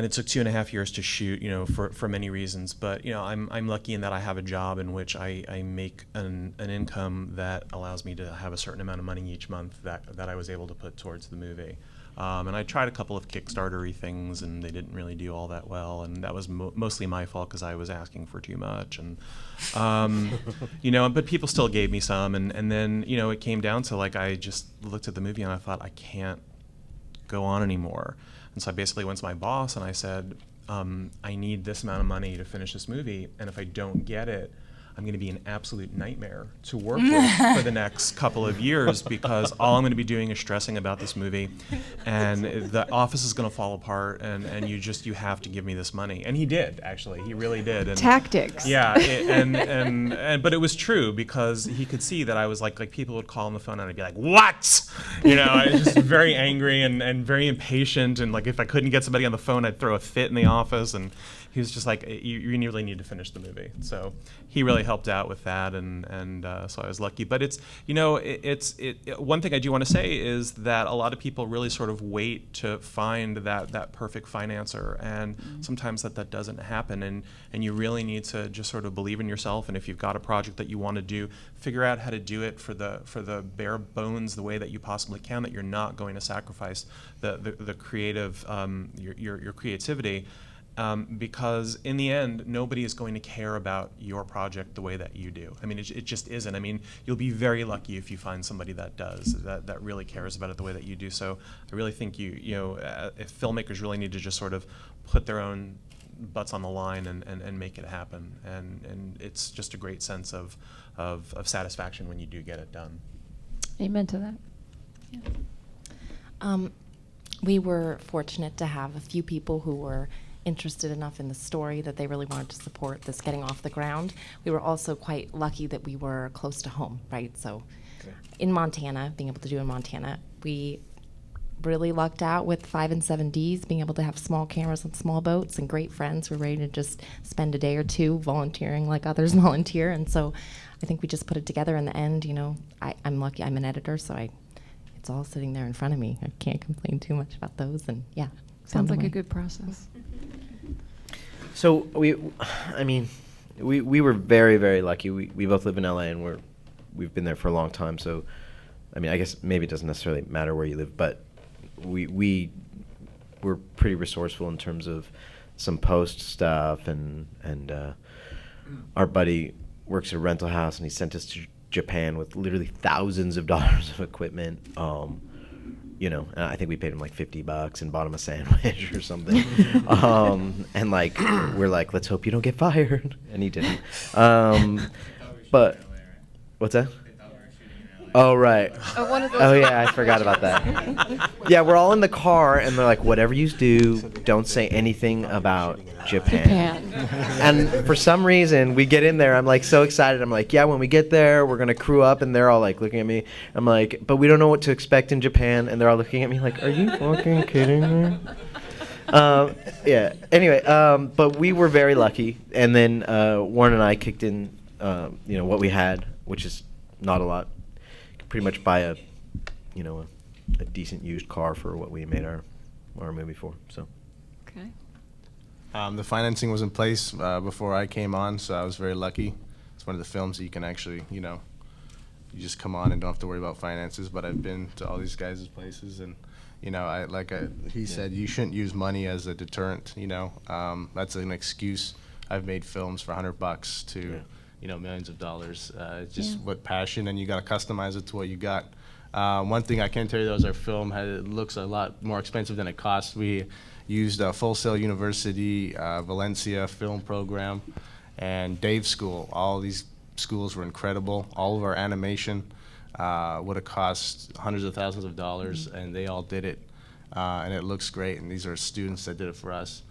it took 2.5 years to shoot, for many reasons. But, I'm lucky in that I have a job in which I make an income that allows me to have a certain amount of money each month that I was able to put towards the movie. And I tried a couple of Kickstarter-y things, and they didn't really do all that well. And that was mostly my fault because I was asking for too much. And, but people still gave me some. And then, it came down to, I just looked at the movie and I thought, I can't go on anymore. And so I basically went to my boss and I said, I need this amount of money to finish this movie, and if I don't get it, I'm going to be an absolute nightmare to work with for the next couple of years, because all I'm going to be doing is stressing about this movie, and the office is going to fall apart, and you have to give me this money. And he did, actually. He really did. And Tactics. Yeah, but it was true, because he could see that I was like people would call on the phone and I'd be like, what? You know, I was just very angry and very impatient, and like if I couldn't get somebody on the phone, I'd throw a fit in the office, and he was just like, you really need to finish the movie. So he really helped out with that, and so I was lucky. But it's, you know, one thing I do want to say is that a lot of people really sort of wait to find that perfect financer, and sometimes that doesn't happen, and you really need to just sort of believe in yourself, and if you've got a project that you want to do, figure out how to do it for the bare bones, the way that you possibly can, that you're not going to sacrifice the creative, your creativity. Because in the end, nobody is going to care about your project the way that you do. I mean, it just isn't. I mean, you'll be very lucky if you find somebody that does, that really cares about it the way that you do. So I really think if filmmakers really need to just sort of put their own butts on the line and make it happen. And it's just a great sense of satisfaction when you do get it done. Amen to that. Yeah. We were fortunate to have a few people who were interested enough in the story that they really wanted to support this getting off the ground. We were also quite lucky that we were close to home, right? So in Montana, being able to do in Montana, we really lucked out with 5 and 7Ds, being able to have small cameras on small boats, and great friends who were ready to just spend a day or two volunteering like others volunteer. And so I think we just put it together in the end. You know, I'm lucky, I'm an editor, so it's all sitting there in front of me. I can't complain too much about those, and yeah. Sounds like a good process. So we were very, very lucky. We both live in LA, and we've been there for a long time. So, I mean, I guess maybe it doesn't necessarily matter where you live, but we were pretty resourceful in terms of some post stuff, and our buddy works at a rental house, and he sent us to Japan with literally thousands of dollars of equipment. You know, and I think we paid him like $50 and bought him a sandwich or something. And like, we're like, let's hope you don't get fired. And he didn't. But, what's that? Oh, right. One of those. Oh, yeah, I forgot about that. Yeah, we're all in the car, and they're like, whatever you do, don't say anything about Japan. And for some reason, we get in there, I'm like so excited. I'm like, yeah, when we get there, we're going to crew up, and they're all like looking at me. I'm like, but we don't know what to expect in Japan. And they're all looking at me like, are you fucking kidding me? Yeah, anyway, but we were very lucky. And then Warren and I kicked in, what we had, which is not a lot. Pretty much buy a decent used car for what we made our movie for. So. Okay. The financing was in place before I came on, so I was very lucky. It's one of the films that you can actually, you just come on and don't have to worry about finances. But I've been to all these guys' places, and he said, you shouldn't use money as a deterrent. That's an excuse. I've made films for $100 to. Millions of dollars. It's just what passion, and you got to customize it to what you got. One thing I can tell you though is our film looks a lot more expensive than it costs. We used Full Sail University, Valencia film program, and Dave School. All these schools were incredible. All of our animation would have cost hundreds of thousands of dollars, and they all did it, and it looks great. And these are students that did it for us.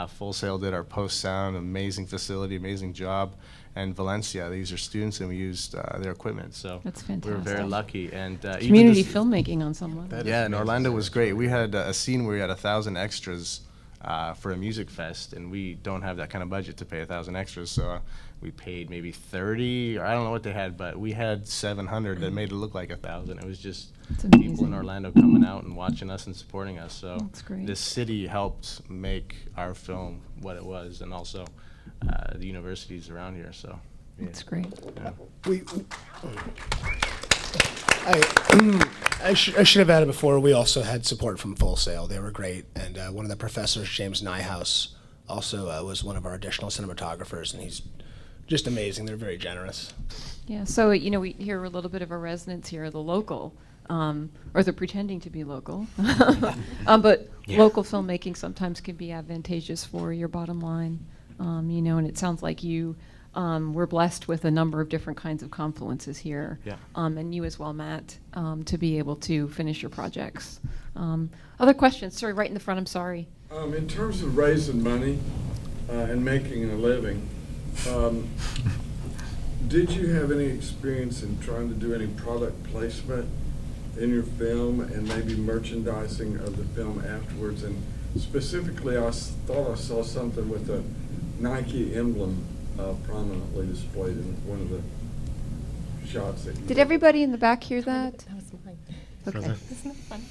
Full Sail did our post sound, amazing facility, amazing job. And Valencia, these are students, and we used their equipment. So that's fantastic. We were very lucky. And community filmmaking on some level. Yeah, and Orlando was great. We had a scene where we had 1,000 extras for a music fest, and we don't have that kind of budget to pay 1,000 extras. So we paid maybe 30, or I don't know what they had, but we had 700 that made it look like 1,000. It was just people in Orlando coming out and watching us and supporting us. So this city helped make our film what it was, and also the universities around here. So that's great. Yeah. I should have added before, we also had support from Full Sail. They were great. And one of the professors, James Nyhouse, also was one of our additional cinematographers, and he's just amazing. They're very generous. Yeah, so we hear a little bit of a resonance here, the local or they're pretending to be local. But local filmmaking sometimes can be advantageous for your bottom line, you know, and it sounds like you were blessed with a number of different kinds of confluences here, and you as well, Matt, to be able to finish your projects. Other questions? Sorry, right in the front, I'm sorry. In terms of raising money and making a living, did you have any experience in trying to do any product placement in your film and maybe merchandising of the film afterwards? And specifically, I thought I saw something with a Nike emblem prominently displayed in one of the shots that you Did everybody in the back hear that? That was mine. Okay. Isn't that fun?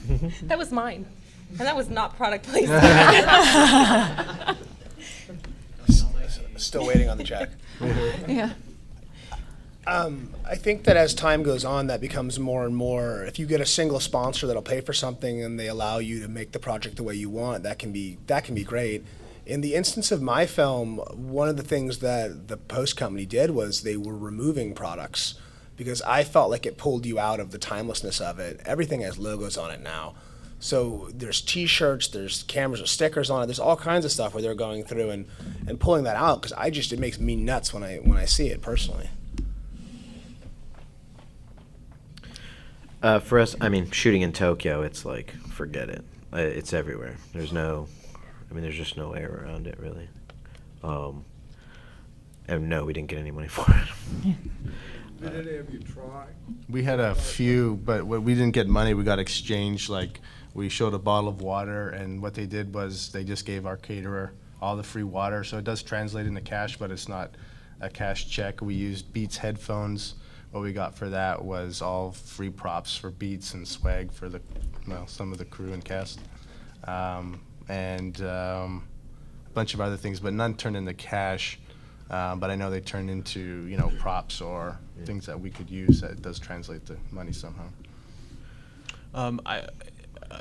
That was mine. And that was not product placement. Still waiting on the check. Yeah. I think that as time goes on, that becomes more and more. If you get a single sponsor that'll pay for something and they allow you to make the project the way you want, that can be great. In the instance of my film, one of the things that the post company did was they were removing products because I felt like it pulled you out of the timelessness of it. Everything has logos on it now. So there's T-shirts, there's cameras with stickers on it, there's all kinds of stuff where they're going through and pulling that out because it makes me nuts when I see it personally. For us, I mean, shooting in Tokyo, it's like, forget it. It's everywhere. There's just no way around it, really. And no, we didn't get any money for it. Did any of you try? We had a few, but we didn't get money. We got exchanged. Like, we showed a bottle of water, and what they did was they just gave our caterer all the free water. So it does translate into cash, but it's not a cash check. We used Beats headphones. What we got for that was all free props for Beats and swag for some of the crew and cast, and a bunch of other things, but none turned into cash. But I know they turned into props or things that we could use that does translate to money somehow.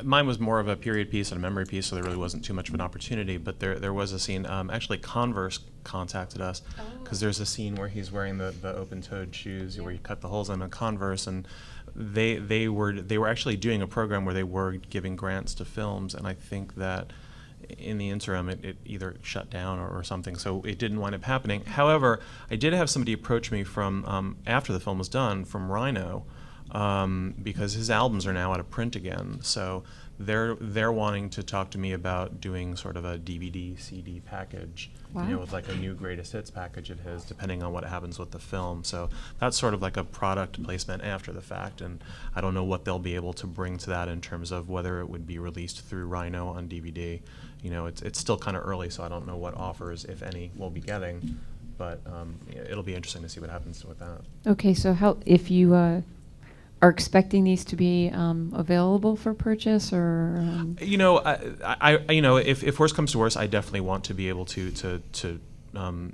Mine was more of a period piece and a memory piece, so there really wasn't too much of an opportunity. But there was a scene. Actually, Converse contacted us because there's a scene where he's wearing the open-toed shoes where you cut the holes in a Converse, and they were actually doing a program where they were giving grants to films, and I think that in the interim it either shut down or something, so it didn't wind up happening. However, I did have somebody approach me from after the film was done from Rhino. Because his albums are now out of print again, so they're wanting to talk to me about doing sort of a DVD CD package, with like a new greatest hits package of his, depending on what happens with the film. So that's sort of like a product placement after the fact, and I don't know what they'll be able to bring to that in terms of whether it would be released through Rhino on DVD. It's still kind of early, so I don't know what offers, if any, we'll be getting, but it'll be interesting to see what happens with that. Okay, so if you are expecting these to be available for purchase, or if worse comes to worse, I definitely want to be able to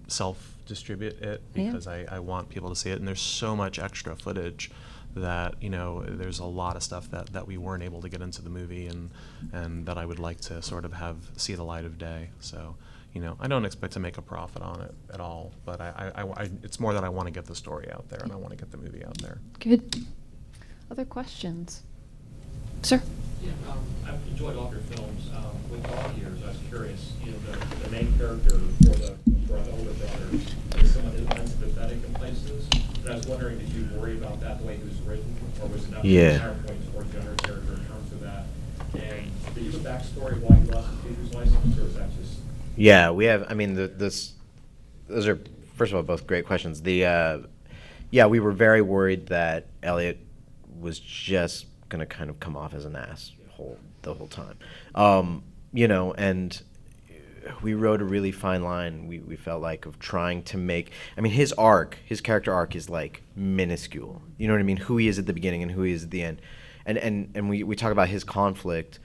self-distribute it because I want people to see it, and there's so much extra footage that there's a lot of stuff that we weren't able to get into the movie, and that I would like to sort of have see the light of day. So I don't expect to make a profit on it at all, but I it's more that I want to get the story out there and I want to get the movie out there. Good. Other questions? Sir? Yeah, I've enjoyed all of your films. With dog years, I was curious, the main character for the older brother is someone who's unsympathetic in places, and I was wondering, did you worry about that the way he was written, or was it not the entire point towards the younger character in terms of that? And did you have a backstory why you lost the teacher's license, or is that just... Yeah, we have, those are, first of all, both great questions. We were very worried that Elliot was just going to kind of come off as an asshole the whole time. And we rode a really fine line, we felt like, of trying to make, his character arc is like minuscule. You know what I mean? Who he is at the beginning and who he is at the end. And we talk about his conflict.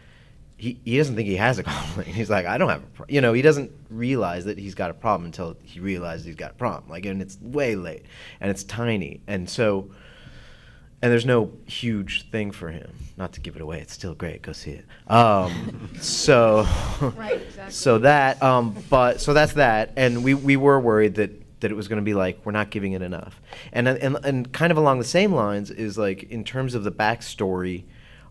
He doesn't think he has a conflict. He's like, I don't have a problem. He doesn't realize that he's got a problem until he realizes he's got a problem. And it's way late, and it's tiny. And there's no huge thing for him. Not to give it away, it's still great. Go see it. Right, exactly. So that's that. And we were worried that that it was going to be like, we're not giving it enough. And kind of along the same lines is like, in terms of the backstory,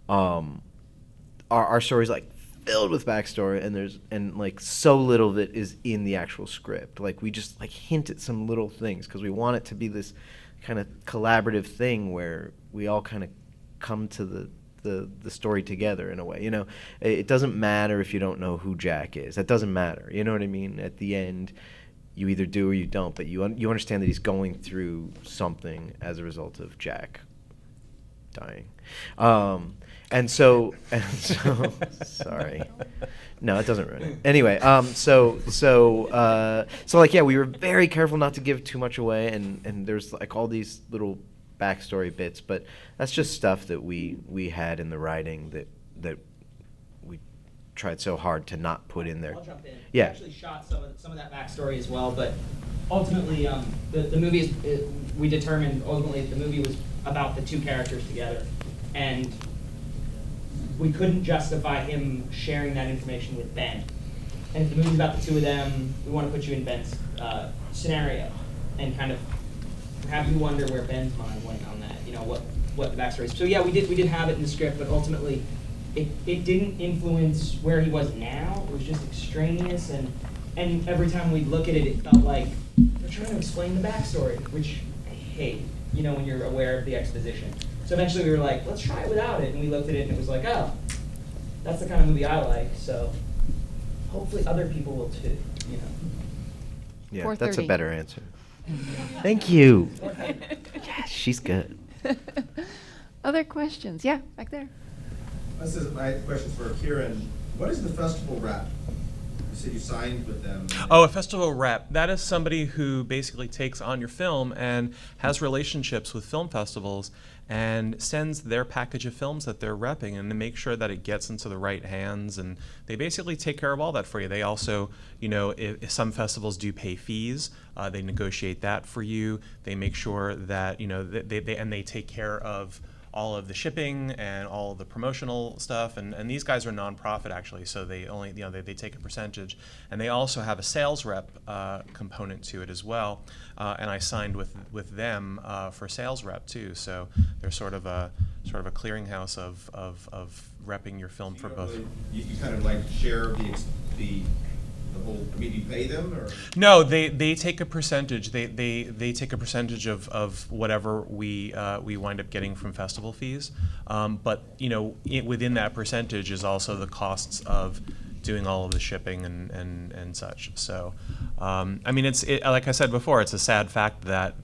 our story's like filled with backstory, and like so little of it is in the actual script. Like we just like hint at some little things because we want it to be this kind of collaborative thing where we all kind of come to the story together in a way. You know, it doesn't matter if you don't know who Jack is. That doesn't matter. You know what I mean? At the end, you either do or you don't, but you understand that he's going through something as a result of Jack dying. And so sorry. No, it doesn't ruin it. Anyway, so like, yeah, we were very careful not to give too much away, and there's like all these little backstory bits, but that's just stuff that we had in the writing that we tried so hard to not put in there. I'll jump in. Yeah. We actually shot some of that backstory as well, but ultimately, the movie we determined ultimately the movie was about the two characters together, and we couldn't justify him sharing that information with Ben. And if the movie's about the two of them, we want to put you in Ben's scenario and kind of have you wonder where Ben's mind went on that, you know, what the backstory is. So yeah, we did have it in the script, but ultimately it didn't influence where he was now. It was just extraneous, and every time we'd look at it, it felt like they're trying to explain the backstory, which I hate, you know, when you're aware of the exposition. So eventually we were like, let's try it without it, and we looked at it and it was like, oh, that's the kind of movie I like, so hopefully other people will too, you know. Yeah, that's a better answer. Thank you. Yes, she's good. Other questions? Yeah, back there. This is my question for Kieran. What is the festival rep? You said you signed with them. Oh, a festival rep. That is somebody who basically takes on your film and has relationships with film festivals and sends their package of films that they're repping and to make sure that it gets into the right hands, and they basically take care of all that for you. They also, you know, if some festivals do pay fees, they negotiate that for you. They make sure that, you know, they take care of all of the shipping and all of the promotional stuff, and these guys are nonprofit actually, so they only, you know, they take a percentage, and they also have a sales rep component to it as well, and I signed with them for sales rep too, so they're sort of a clearinghouse of repping your film for both. You kind of like share the whole, I mean, you pay them, or? No, they take a percentage. They take a percentage of whatever we wind up getting from festival fees. But you know, within that percentage is also the costs of doing all of the shipping and such. So, I mean, it's like I said before, it's a sad fact that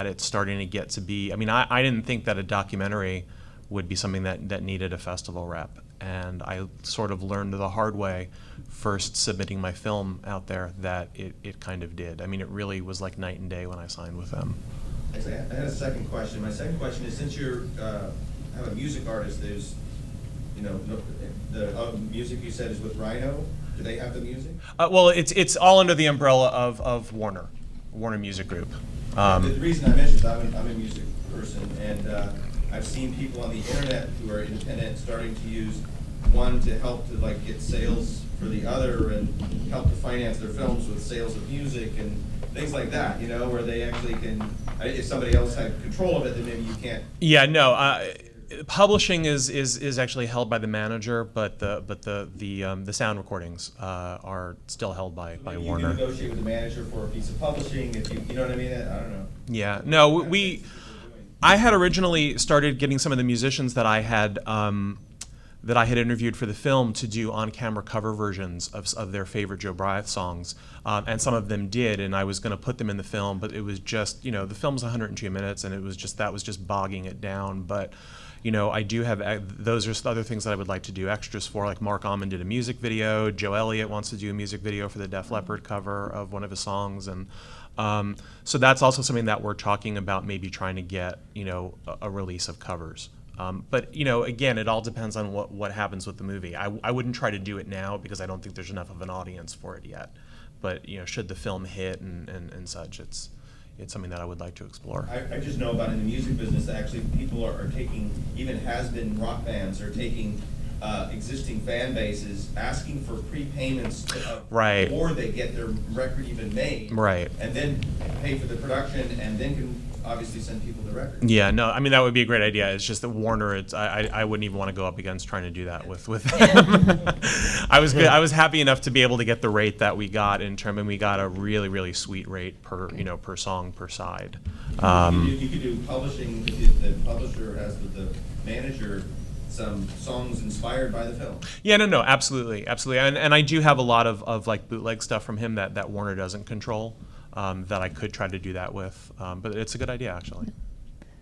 it's starting to get to be. I mean, I didn't think that a documentary would be something that needed a festival rep, and I sort of learned the hard way first submitting my film out there that it kind of did. I mean, it really was like night and day when I signed with them. Actually, I had a second question. My second question is, since you're have a music artist, there's, you know, the music you said is with Rhino. Do they have the music? Well, it's all under the umbrella of Warner Music Group. The reason I mentioned I'm a music person, and I've seen people on the internet who are independent starting to use one to help to like get sales for the other and help to finance their films with sales of music and things like that, you know, where they actually can, if somebody else had control of it, then maybe you can't. Yeah, no, publishing is actually held by the manager, but the sound recordings are still held by Warner. You can negotiate with the manager for a piece of publishing, if you know what I mean? I don't know. Yeah, no, I had originally started getting some of the musicians that I had interviewed for the film to do on-camera cover versions of their favorite Joe Bryant songs, and some of them did, and I was going to put them in the film, but it was just, you know, the film's 102 minutes, and that was just bogging it down. But, you know, I do have, those are other things that I would like to do extras for, like Mark Almond did a music video, Joe Elliott wants to do a music video for the Def Leppard cover of one of his songs, and so that's also something that we're talking about, maybe trying to get, you know, a release of covers. But, you know, again, it all depends on what happens with the movie. I wouldn't try to do it now because I don't think there's enough of an audience for it yet. But, you know, should the film hit and such, it's something that I would like to explore. I just know about in the music business that actually people are taking, even has-been rock bands are taking existing fan bases asking for prepayments Right. before they get their record even made. Right. And then pay for the production, and then can obviously send people the record. Yeah, no, I mean, that would be a great idea. It's just that Warner, I wouldn't even want to go up against trying to do that with them. I was good. I was happy enough to be able to get the rate that we got and we got a really, really sweet rate per song per side. You could do publishing, if the publisher has with the manager some songs inspired by the film. Yeah, no, absolutely. And I do have a lot of like bootleg stuff from him that Warner doesn't control, that I could try to do that with. But it's a good idea, actually.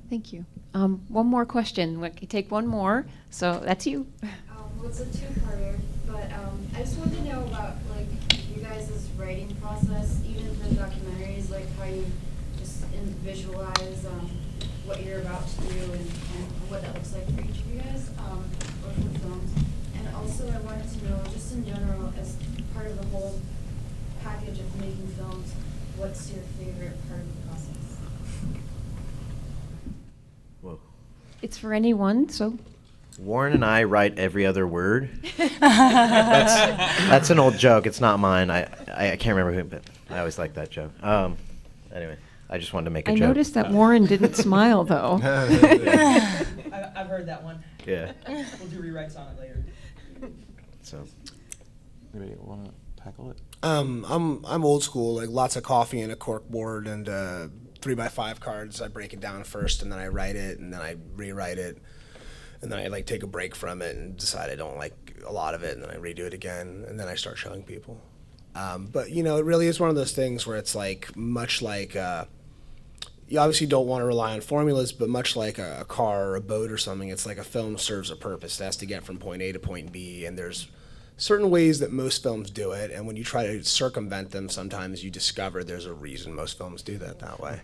Thank you. One more question. We can take one more. So that's you. Well, it's a two-parter, but I just wanted to know about like you guys' writing process, even for the documentaries, like how you just visualize what you're about to do and what that looks like for each of you guys, or for the films. And also I wanted to know, just in general, as part of the whole package of making films, what's your favorite part of the process? Whoa. It's for anyone, so. Warren and I write every other word. That's an old joke. It's not mine. I can't remember who, but I always like that joke. Anyway, I just wanted to make a joke. I noticed that Warren didn't smile, though. I've heard that one. Yeah. We'll do rewrites on it later. So. Anybody want to tackle it? I'm old school, like lots of coffee and a cork board and 3x5 cards. I break it down first and then I write it and then I rewrite it. And then I like take a break from it and decide I don't like a lot of it and then I redo it again and then I start showing people. But you know, it really is one of those things where it's like much like you obviously don't want to rely on formulas, but much like a car or a boat or something, it's like a film serves a purpose. It has to get from point A to point B, and there's certain ways that most films do it, and when you try to circumvent them, sometimes you discover there's a reason most films do that way.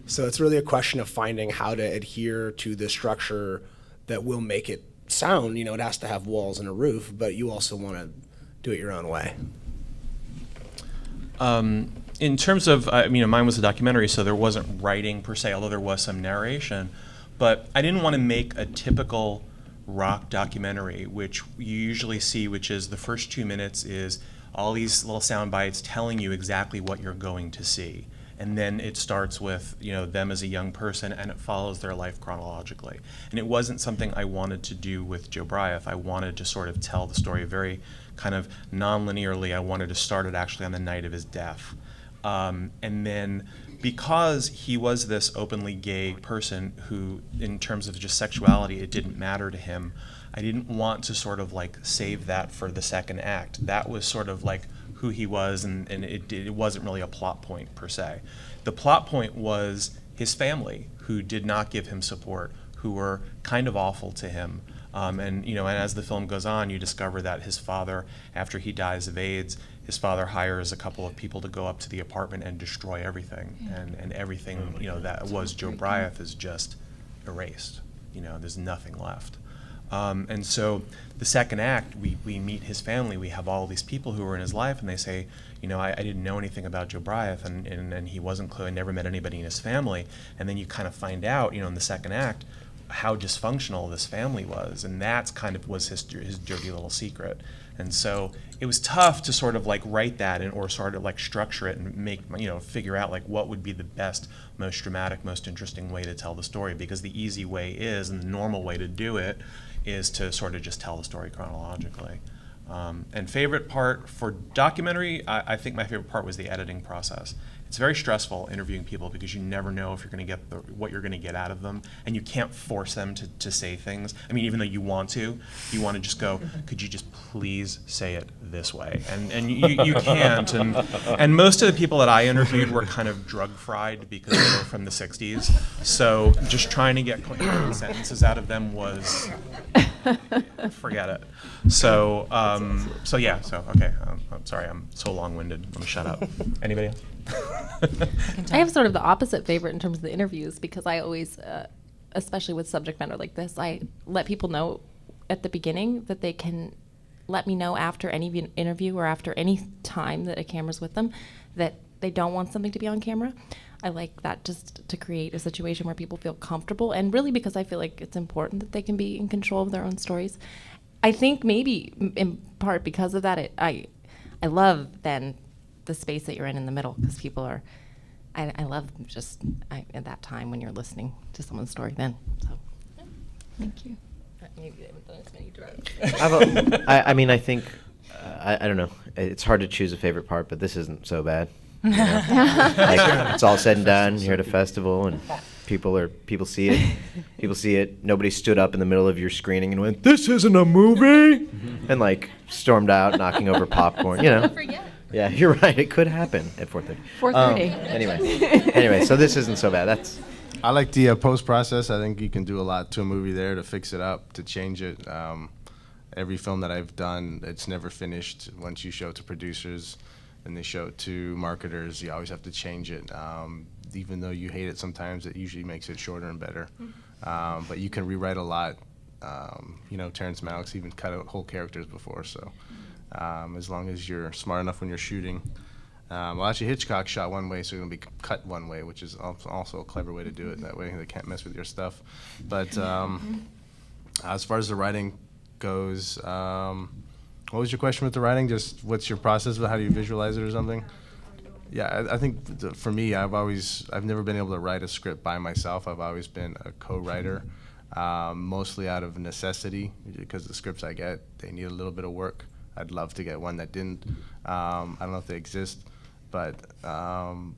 So it's really a question of finding how to adhere to the structure that will make it sound. You know, it has to have walls and a roof, but you also want to do it your own way. In terms of, mine was a documentary, so there wasn't writing per se, although there was some narration. But I didn't want to make a typical rock documentary, which you usually see, which is the first 2 minutes is all these little sound bites telling you exactly what you're going to see. And then it starts with, them as a young person, and it follows their life chronologically. And it wasn't something I wanted to do with Joe Bryant. I wanted to sort of tell the story very kind of non-linearly. I wanted to start it actually on the night of his death. And then because he was this openly gay person who, in terms of just sexuality, it didn't matter to him, I didn't want to sort of like save that for the second act. That was sort of like who he was, and it wasn't really a plot point per se. The plot point was his family, who did not give him support, who were kind of awful to him. And as the film goes on, you discover that his father, after he dies of AIDS, his father hires a couple of people to go up to the apartment and destroy everything. Yeah. And everything, that was Joe Bryant is just erased. There's nothing left. And so the second act, we meet his family. We have all these people who were in his life, and they say, I didn't know anything about Joe Bryant, and he wasn't clear. I never met anybody in his family. And then you kind of find out, in the second act, how dysfunctional this family was, and that's kind of was his dirty little secret. And so it was tough to sort of like write that or sort of like structure it and make, figure out like what would be the best, most dramatic, most interesting way to tell the story, because the easy way is, and the normal way to do it, is to sort of just tell the story chronologically. And favorite part for documentary, I think my favorite part was the editing process. It's very stressful interviewing people because you never know if you're going to get what you're going to get out of them, and you can't force them to say things. I mean, even though you want to just go, could you just please say it this way? And you can't. And most of the people that I interviewed were kind of drug fried because they were from the 60s. So just trying to get coherent sentences out of them was, forget it. So okay. I'm sorry, I'm so long-winded. Let me shut up. Anybody else? I have sort of the opposite favorite in terms of the interviews, because I always, especially with subject matter like this, I let people know at the beginning that they can let me know after any interview or after any time that a camera's with them that they don't want something to be on camera. I like that, just to create a situation where people feel comfortable, and really because I feel like it's important that they can be in control of their own stories. I think maybe in part because of that, I love then the space that you're in the middle, because people are, I love just at that time when you're listening to someone's story then. So. Thank you. Maybe they haven't done as many drugs. I mean, I think, I don't know, it's hard to choose a favorite part, but this isn't so bad. You know? Like, it's all said and done, you're at a festival, and people see it. Nobody stood up in the middle of your screening and went, "This isn't a movie," and like stormed out, knocking over popcorn. You know. Don't forget. Yeah, you're right. It could happen at 4:30. 4:30. Anyway, so this isn't so bad. I like the post process. I think you can do a lot to a movie there to fix it up, to change it. Every film that I've done, it's never finished. Once you show it to producers and they show it to marketers, you always have to change it. Even though you hate it sometimes, it usually makes it shorter and better. But you can rewrite a lot. You know, Terrence Malick's even cut out whole characters before, so as long as you're smart enough when you're shooting. Well, actually, Hitchcock shot one way, so it's going to be cut one way, which is also a clever way to do it. That way they can't mess with your stuff. But as far as the writing goes, what was your question with the writing? Just what's your process? How do you visualize it or something? Yeah, I think for me, I've never been able to write a script by myself. I've always been a co-writer, mostly out of necessity, because the scripts I get, they need a little bit of work. I'd love to get one that didn't. I don't know if they exist, but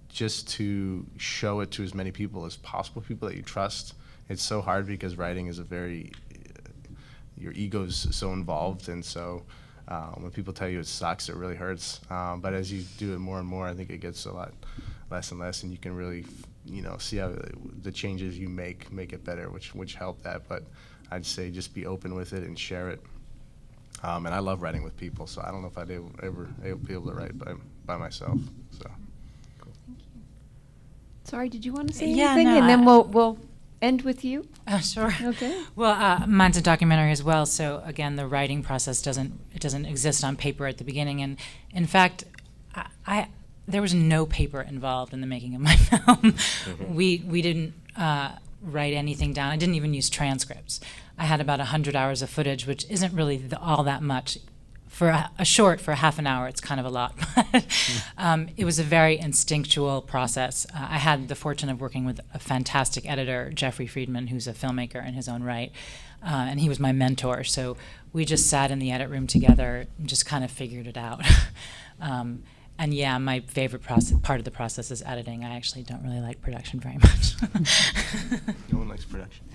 just to show it to as many people as possible, people that you trust. It's so hard because writing is your ego's so involved, and so when people tell you it sucks, it really hurts. But as you do it more and more, I think it gets a lot less and less, and you can really, see how the changes you make it better, which help that. But I'd say just be open with it and share it. And I love writing with people, so I don't know if I'd ever be able to write by myself. So. Sorry, did you want to say Yeah, anything? no, And then we'll end with you. Sure. Okay. Well, mine's a documentary as well. So again, the writing process doesn't exist on paper at the beginning. And in fact, there was no paper involved in the making of my film. Mm-hmm. We didn't write anything down. I didn't even use transcripts. I had about 100 hours of footage, which isn't really all that much. For a short, for half an hour, it's kind of a lot. It was a very instinctual process. I had the fortune of working with a fantastic editor, Jeffrey Friedman, who's a filmmaker in his own right, and he was my mentor. So we just sat in the edit room together and just kind of figured it out. And yeah, my favorite part of the process is editing. I actually don't really like production very much. No one likes production.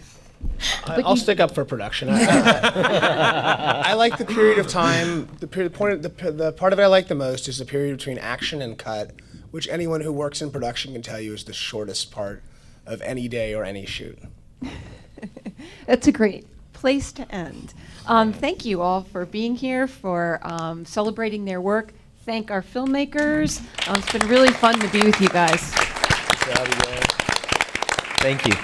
I'll stick up for production. I like the period of time. The part of it I like the most is the period between action and cut, which anyone who works in production can tell you is the shortest part of any day or any shoot. That's a great place to end. Thank you all for being here, for celebrating their work. Thank our filmmakers. It's been really fun to be with you guys. Thank you.